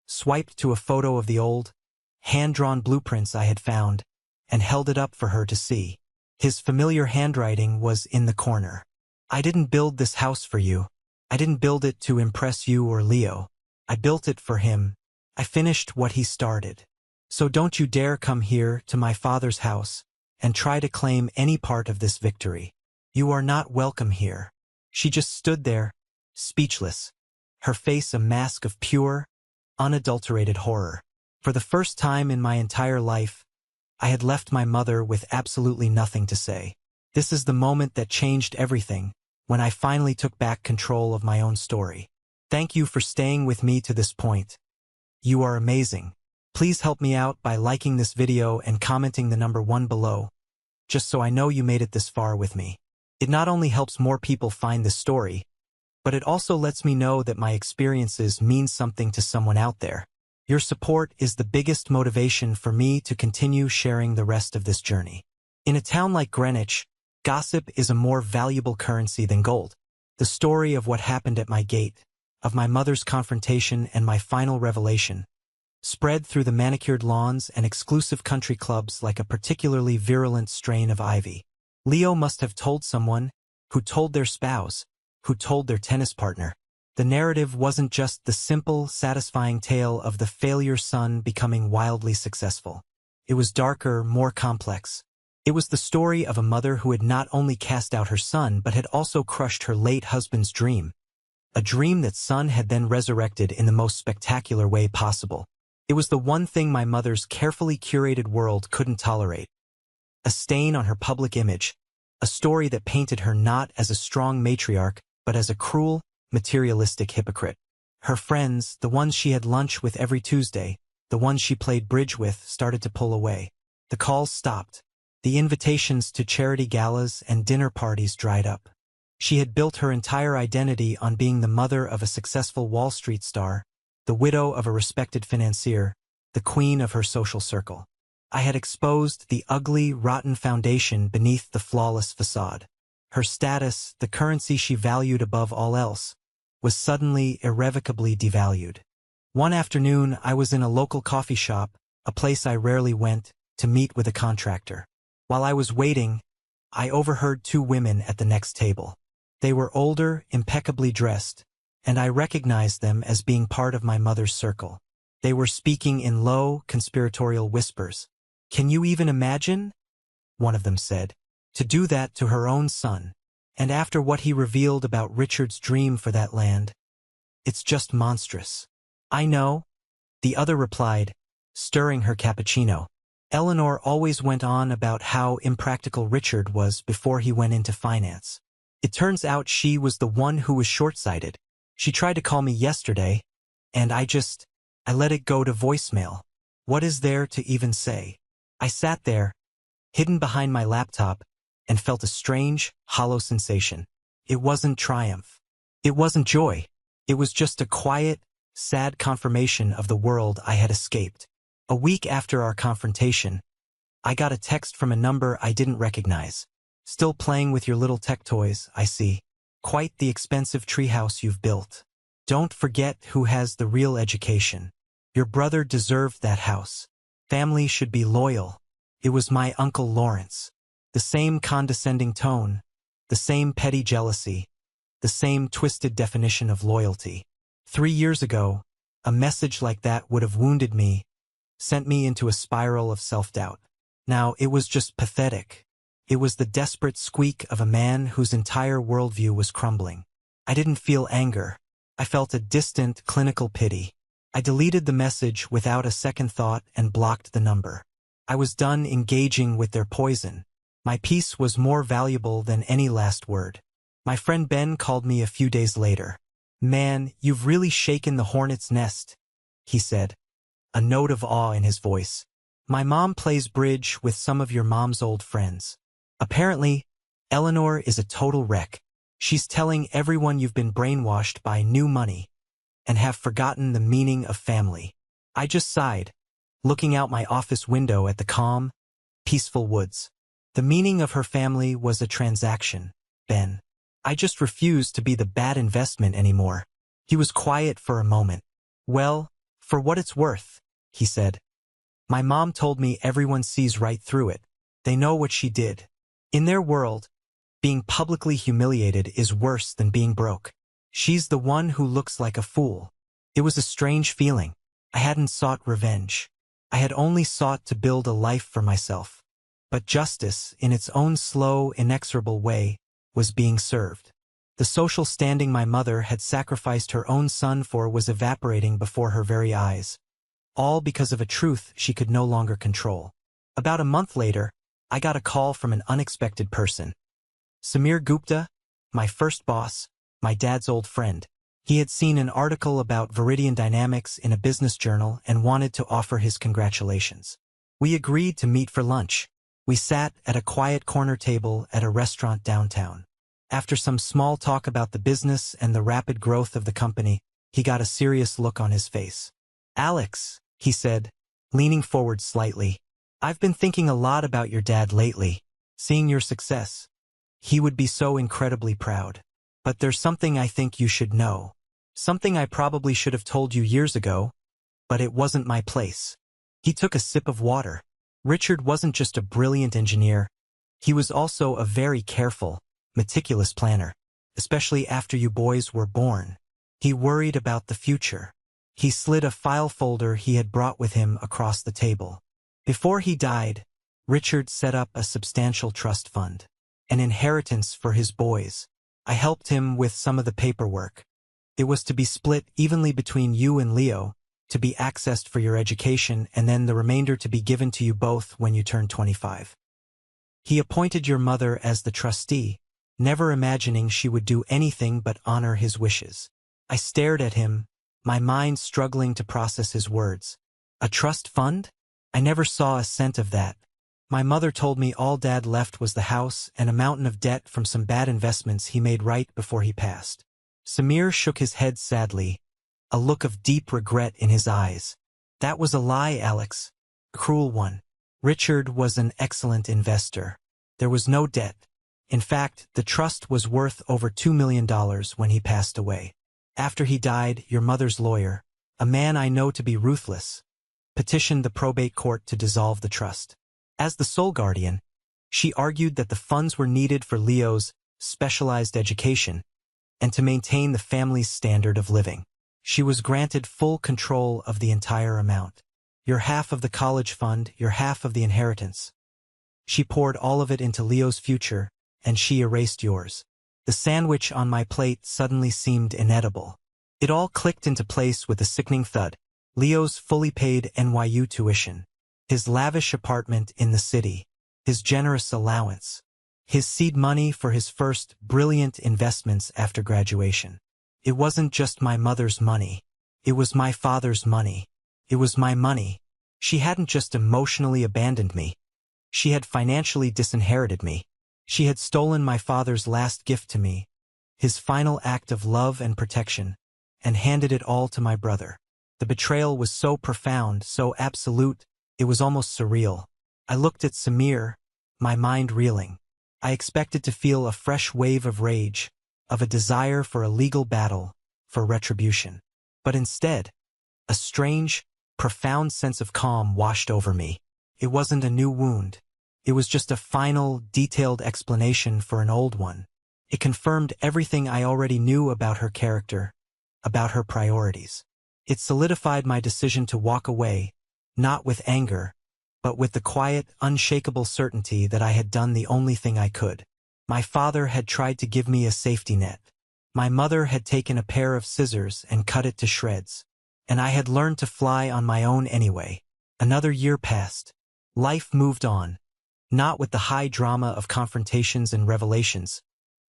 swiped to a photo of the old, hand-drawn blueprints I had found, and held it up for her to see. His familiar handwriting was in the corner. "I didn't build this house for you. I didn't build it to impress you or Leo. I built it for him. I finished what he started. So don't you dare come here to my father's house and try to claim any part of this victory. You are not welcome here." She just stood there, speechless, her face a mask of pure, unadulterated horror. For the first time in my entire life, I had left my mother with absolutely nothing to say. This is the moment that changed everything, when I finally took back control of my own story. Thank you for staying with me to this point. You are amazing. Please help me out by liking this video and commenting the number 1 below, just so I know you made it this far with me. It not only helps more people find this story, but it also lets me know that my experiences mean something to someone out there. Your support is the biggest motivation for me to continue sharing the rest of this journey. In a town like Greenwich, gossip is a more valuable currency than gold. The story of what happened at my gate, of my mother's confrontation and my final revelation, spread through the manicured lawns and exclusive country clubs like a particularly virulent strain of ivy. Leo must have told someone, who told their spouse, who told their tennis partner. The narrative wasn't just the simple, satisfying tale of the failure son becoming wildly successful. It was darker, more complex. It was the story of a mother who had not only cast out her son but had also crushed her late husband's dream. A dream that son had then resurrected in the most spectacular way possible. It was the one thing my mother's carefully curated world couldn't tolerate. A stain on her public image, a story that painted her not as a strong matriarch, but as a cruel, materialistic hypocrite. Her friends, the ones she had lunch with every Tuesday, the ones she played bridge with, started to pull away. The calls stopped. The invitations to charity galas and dinner parties dried up. She had built her entire identity on being the mother of a successful Wall Street star, the widow of a respected financier, the queen of her social circle. I had exposed the ugly, rotten foundation beneath the flawless facade. Her status, the currency she valued above all else, was suddenly irrevocably devalued. One afternoon, I was in a local coffee shop, a place I rarely went, to meet with a contractor. While I was waiting, I overheard 2 women at the next table. They were older, impeccably dressed, and I recognized them as being part of my mother's circle. They were speaking in low, conspiratorial whispers. "Can you even imagine?" one of them said. "To do that to her own son, and after what he revealed about Richard's dream for that land. It's just monstrous." "I know," the other replied, stirring her cappuccino. Eleanor always went on about how impractical Richard was before he went into finance. It turns out she was the one who was short-sighted. She tried to call me yesterday, and I let it go to voicemail. What is there to even say? I sat there, hidden behind my laptop, and felt a strange, hollow sensation. It wasn't triumph. It wasn't joy. It was just a quiet, sad confirmation of the world I had escaped. A week after our confrontation, I got a text from a number I didn't recognize. "Still playing with your little tech toys, I see. Quite the expensive treehouse you've built. Don't forget who has the real education. Your brother deserved that house. Family should be loyal." It was my Uncle Lawrence. The same condescending tone, the same petty jealousy, the same twisted definition of loyalty. 3 years ago, a message like that would have wounded me, sent me into a spiral of self-doubt. Now it was just pathetic. It was the desperate squeak of a man whose entire worldview was crumbling. I didn't feel anger. I felt a distant, clinical pity. I deleted the message without a second thought and blocked the number. I was done engaging with their poison. My peace was more valuable than any last word. My friend Ben called me a few days later. "Man, you've really shaken the hornet's nest," he said, a note of awe in his voice. "My mom plays bridge with some of your mom's old friends. Apparently, Eleanor is a total wreck. She's telling everyone you've been brainwashed by new money, and have forgotten the meaning of family. I just sighed, looking out my office window at the calm, peaceful woods. The meaning of her family was a transaction, Ben. I just refused to be the bad investment anymore. He was quiet for a moment. Well, for what it's worth, he said. My mom told me everyone sees right through it. They know what she did. In their world, being publicly humiliated is worse than being broke. She's the one who looks like a fool. It was a strange feeling. I hadn't sought revenge. I had only sought to build a life for myself. But justice, in its own slow, inexorable way, was being served. The social standing my mother had sacrificed her own son for was evaporating before her very eyes. All because of a truth she could no longer control. About a month later, I got a call from an unexpected person. Samir Gupta, my first boss, my dad's old friend. He had seen an article about Viridian dynamics in a business journal and wanted to offer his congratulations. We agreed to meet for lunch. We sat at a quiet corner table at a restaurant downtown. After some small talk about the business and the rapid growth of the company, he got a serious look on his face. Alex, he said, leaning forward slightly, I've been thinking a lot about your dad lately, seeing your success. He would be so incredibly proud. But there's something I think you should know. Something I probably should have told you years ago, but it wasn't my place. He took a sip of water. Richard wasn't just a brilliant engineer. He was also a very careful, meticulous planner, especially after you boys were born. He worried about the future. He slid a file folder he had brought with him across the table. Before he died, Richard set up a substantial trust fund, an inheritance for his boys. I helped him with some of the paperwork. It was to be split evenly between you and Leo, to be accessed for your education, and then the remainder to be given to you both when you turn 25. He appointed your mother as the trustee, never imagining she would do anything but honor his wishes. I stared at him, my mind struggling to process his words. A trust fund? I never saw a cent of that. My mother told me all Dad left was the house and a mountain of debt from some bad investments he made right before he passed. Samir shook his head sadly, a look of deep regret in his eyes. That was a lie, Alex. A cruel one. Richard was an excellent investor. There was no debt. In fact, the trust was worth over $2 million when he passed away. After he died, your mother's lawyer, a man I know to be ruthless, petitioned the probate court to dissolve the trust. As the sole guardian, she argued that the funds were needed for Leo's specialized education and to maintain the family's standard of living. She was granted full control of the entire amount. Your half of the college fund, your half of the inheritance. She poured all of it into Leo's future, and she erased yours. The sandwich on my plate suddenly seemed inedible. It all clicked into place with a sickening thud. Leo's fully paid NYU tuition, his lavish apartment in the city, his generous allowance, his seed money for his first brilliant investments after graduation. It wasn't just my mother's money. It was my father's money. It was my money. She hadn't just emotionally abandoned me. She had financially disinherited me. She had stolen my father's last gift to me, his final act of love and protection, and handed it all to my brother. The betrayal was so profound, so absolute, it was almost surreal. I looked at Samir, my mind reeling. I expected to feel a fresh wave of rage, of a desire for a legal battle, for retribution. But instead, a strange, profound sense of calm washed over me. It wasn't a new wound. It was just a final, detailed explanation for an old one. It confirmed everything I already knew about her character, about her priorities. It solidified my decision to walk away, not with anger, but with the quiet, unshakable certainty that I had done the only thing I could. My father had tried to give me a safety net. My mother had taken a pair of scissors and cut it to shreds. And I had learned to fly on my own anyway. Another year passed. Life moved on, not with the high drama of confrontations and revelations,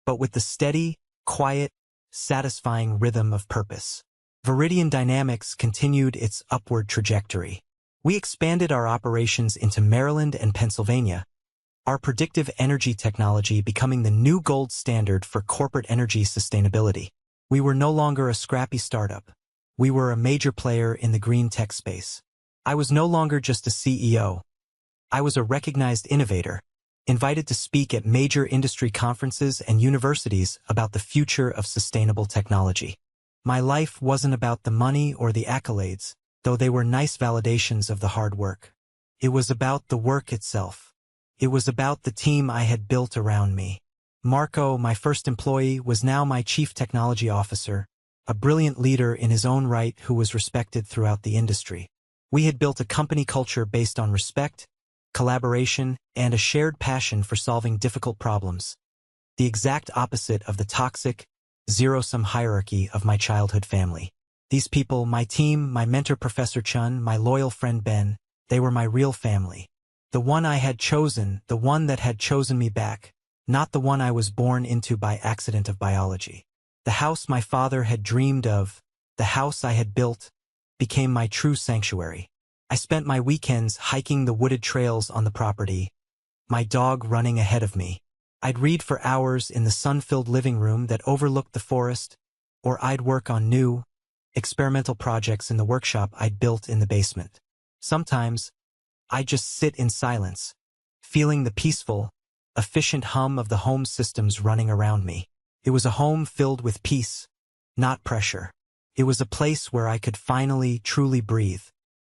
but with the steady, quiet, satisfying rhythm of purpose. Viridian Dynamics continued its upward trajectory. We expanded our operations into Maryland and Pennsylvania, our predictive energy technology becoming the new gold standard for corporate energy sustainability. We were no longer a scrappy startup. We were a major player in the green tech space. I was no longer just a CEO. I was a recognized innovator, invited to speak at major industry conferences and universities about the future of sustainable technology. My life wasn't about the money or the accolades, though they were nice validations of the hard work. It was about the work itself. It was about the team I had built around me. Marco, my first employee, was now my chief technology officer, a brilliant leader in his own right who was respected throughout the industry. We had built a company culture based on respect, collaboration, and a shared passion for solving difficult problems. The exact opposite of the toxic, zero-sum hierarchy of my childhood family. These people, my team, my mentor Professor Chun, my loyal friend Ben, they were my real family. The one I had chosen, the one that had chosen me back, not the one I was born into by accident of biology. The house my father had dreamed of, the house I had built, became my true sanctuary. I spent my weekends hiking the wooded trails on the property, my dog running ahead of me. I'd read for hours in the sun-filled living room that overlooked the forest, or I'd work on new, experimental projects in the workshop I'd built in the basement. Sometimes, I'd just sit in silence, feeling the peaceful, efficient hum of the home systems running around me. It was a home filled with peace, not pressure. It was a place where I could finally, truly breathe.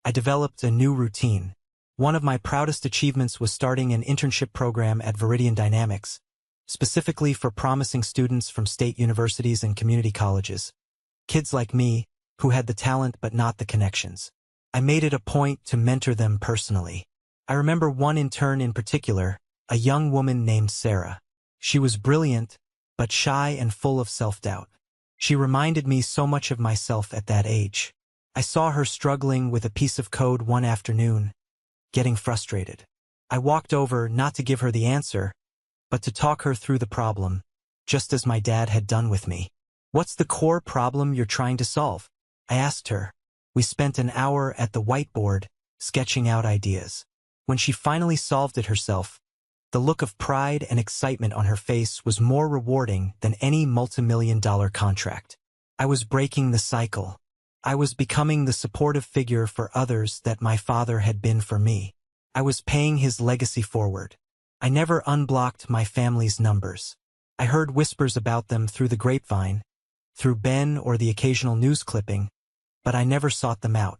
I developed a new routine. One of my proudest achievements was starting an internship program at Viridian Dynamics, specifically for promising students from state universities and community colleges. Kids like me, who had the talent but not the connections. I made it a point to mentor them personally. I remember one intern in particular, a young woman named Sarah. She was brilliant, but shy and full of self-doubt. She reminded me so much of myself at that age. I saw her struggling with a piece of code one afternoon, getting frustrated. I walked over not to give her the answer, but to talk her through the problem, just as my dad had done with me. "What's the core problem you're trying to solve?" I asked her. We spent an hour at the whiteboard, sketching out ideas. When she finally solved it herself, the look of pride and excitement on her face was more rewarding than any multi-million-dollar contract. I was breaking the cycle. I was becoming the supportive figure for others that my father had been for me. I was paying his legacy forward. I never unblocked my family's numbers. I heard whispers about them through the grapevine, through Ben or the occasional news clipping, but I never sought them out.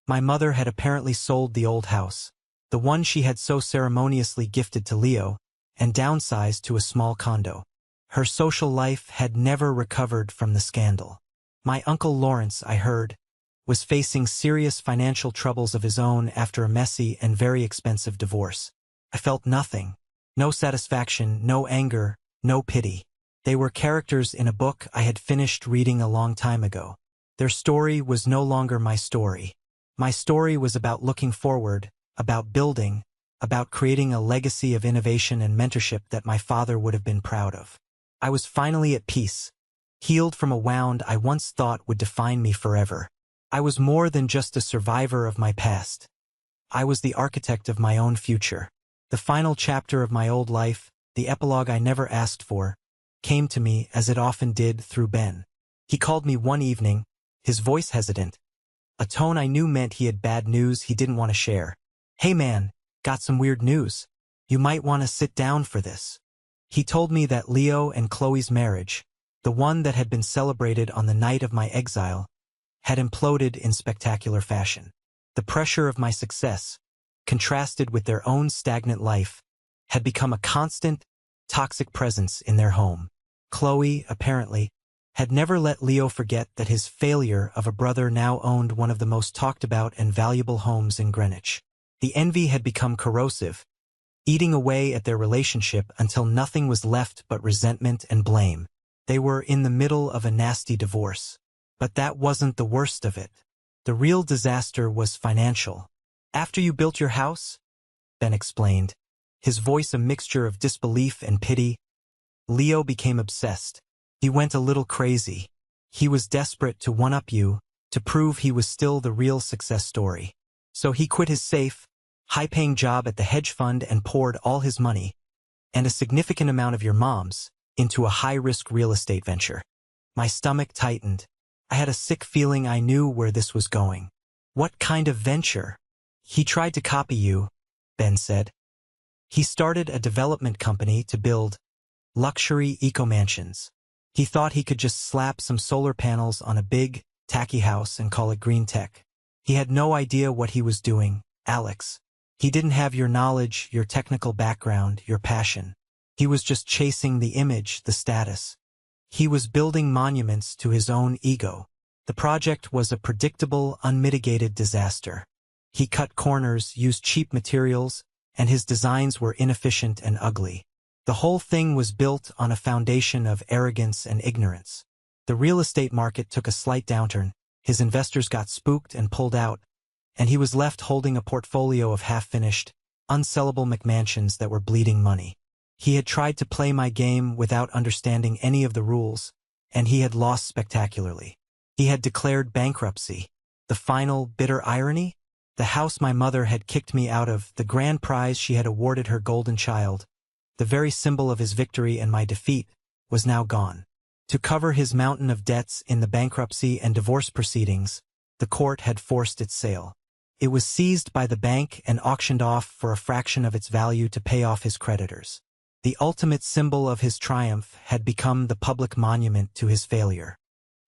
My mother had apparently sold the old house, the one she had so ceremoniously gifted to Leo, and downsized to a small condo. Her social life had never recovered from the scandal. My Uncle Lawrence, I heard, was facing serious financial troubles of his own after a messy and very expensive divorce. I felt nothing. No satisfaction, no anger, no pity. They were characters in a book I had finished reading a long time ago. Their story was no longer my story. My story was about looking forward, about building, about creating a legacy of innovation and mentorship that my father would have been proud of. I was finally at peace, healed from a wound I once thought would define me forever. I was more than just a survivor of my past. I was the architect of my own future. The final chapter of my old life, the epilogue I never asked for, came to me as it often did through Ben. He called me one evening, his voice hesitant, a tone I knew meant he had bad news he didn't want to share. "Hey man, got some weird news. You might want to sit down for this." He told me that Leo and Qley's marriage, the one that had been celebrated on the night of my exile, had imploded in spectacular fashion. The pressure of my success, contrasted with their own stagnant life, had become a constant, toxic presence in their home. Qley, apparently, had never let Leo forget that his failure of a brother now owned one of the most talked about and valuable homes in Greenwich. The envy had become corrosive, eating away at their relationship until nothing was left but resentment and blame. They were in the middle of a nasty divorce. But that wasn't the worst of it. The real disaster was financial. "After you built your house," Ben explained, his voice a mixture of disbelief and pity, "Leo became obsessed. He went a little crazy. He was desperate to one-up you, to prove he was still the real success story. So he quit his safe, high-paying job at the hedge fund and poured all his money, and a significant amount of your mom's, into a high-risk real estate venture." My stomach tightened. I had a sick feeling I knew where this was going. What kind of venture? He tried to copy you, Ben said. He started a development company to build luxury eco-mansions. He thought he could just slap some solar panels on a big, tacky house and call it green tech. He had no idea what he was doing, Alex. He didn't have your knowledge, your technical background, your passion. He was just chasing the image, the status. He was building monuments to his own ego. The project was a predictable, unmitigated disaster. He cut corners, used cheap materials, and his designs were inefficient and ugly. The whole thing was built on a foundation of arrogance and ignorance. The real estate market took a slight downturn, his investors got spooked and pulled out, and he was left holding a portfolio of half-finished, unsellable McMansions that were bleeding money. He had tried to play my game without understanding any of the rules, and he had lost spectacularly. He had declared bankruptcy. The final, bitter irony? The house my mother had kicked me out of, the grand prize she had awarded her golden child, the very symbol of his victory and my defeat, was now gone. To cover his mountain of debts in the bankruptcy and divorce proceedings, the court had forced its sale. It was seized by the bank and auctioned off for a fraction of its value to pay off his creditors. The ultimate symbol of his triumph had become the public monument to his failure.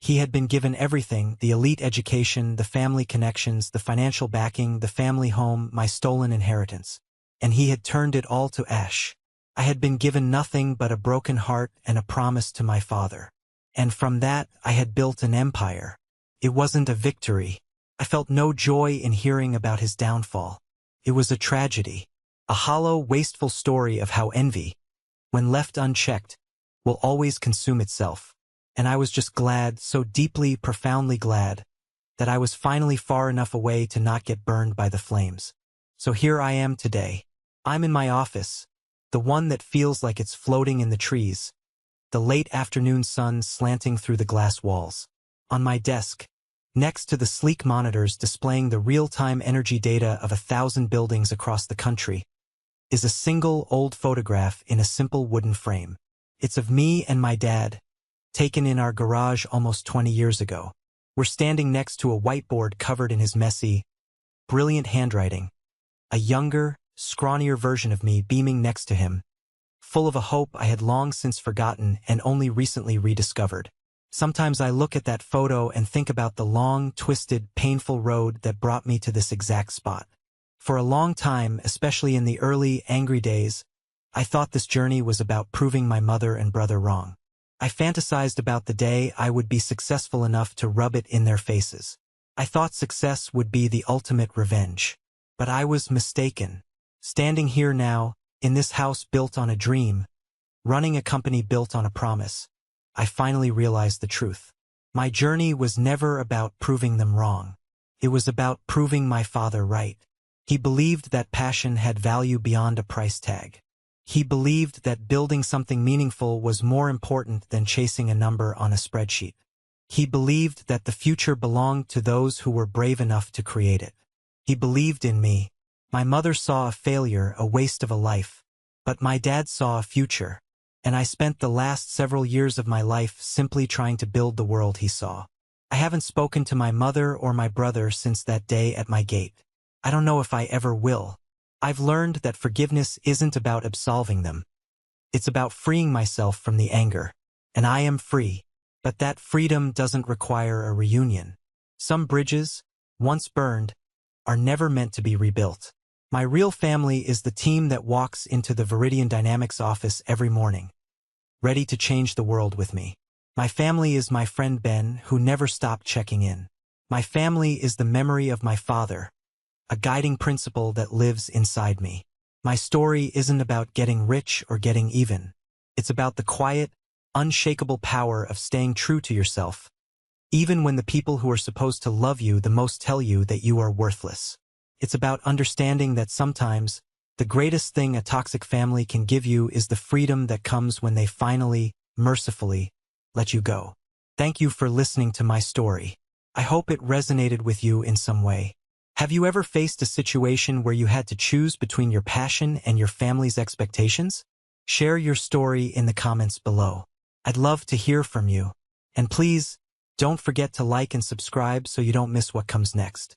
He had been given everything, the elite education, the family connections, the financial backing, the family home, my stolen inheritance. And he had turned it all to ash. I had been given nothing but a broken heart and a promise to my father. And from that, I had built an empire. It wasn't a victory. I felt no joy in hearing about his downfall. It was a tragedy. A hollow, wasteful story of how envy, when left unchecked, will always consume itself. And I was just glad, so deeply, profoundly glad, that I was finally far enough away to not get burned by the flames. So here I am today. I'm in my office, the one that feels like it's floating in the trees, the late afternoon sun slanting through the glass walls. On my desk, next to the sleek monitors displaying the real-time energy data of 1,000 buildings across the country, is a single old photograph in a simple wooden frame. It's of me and my dad, taken in our garage almost 20 years ago. We're standing next to a whiteboard covered in his messy, brilliant handwriting. A younger, scrawnier version of me beaming next to him, full of a hope I had long since forgotten and only recently rediscovered. Sometimes I look at that photo and think about the long, twisted, painful road that brought me to this exact spot. For a long time, especially in the early, angry days, I thought this journey was about proving my mother and brother wrong. I fantasized about the day I would be successful enough to rub it in their faces. I thought success would be the ultimate revenge. But I was mistaken. Standing here now, in this house built on a dream, running a company built on a promise, I finally realized the truth. My journey was never about proving them wrong. It was about proving my father right. He believed that passion had value beyond a price tag. He believed that building something meaningful was more important than chasing a number on a spreadsheet. He believed that the future belonged to those who were brave enough to create it. He believed in me. My mother saw a failure, a waste of a life. But my dad saw a future. And I spent the last several years of my life simply trying to build the world he saw. I haven't spoken to my mother or my brother since that day at my gate. I don't know if I ever will. I've learned that forgiveness isn't about absolving them. It's about freeing myself from the anger. And I am free. But that freedom doesn't require a reunion. Some bridges, once burned, are never meant to be rebuilt. My real family is the team that walks into the Viridian Dynamics office every morning, ready to change the world with me. My family is my friend Ben, who never stopped checking in. My family is the memory of my father, a guiding principle that lives inside me. My story isn't about getting rich or getting even. It's about the quiet, unshakable power of staying true to yourself, even when the people who are supposed to love you the most tell you that you are worthless. It's about understanding that sometimes the greatest thing a toxic family can give you is the freedom that comes when they finally, mercifully, let you go. Thank you for listening to my story. I hope it resonated with you in some way. Have you ever faced a situation where you had to choose between your passion and your family's expectations? Share your story in the comments below. I'd love to hear from you. And please, Don't forget to like and subscribe so you don't miss what comes next.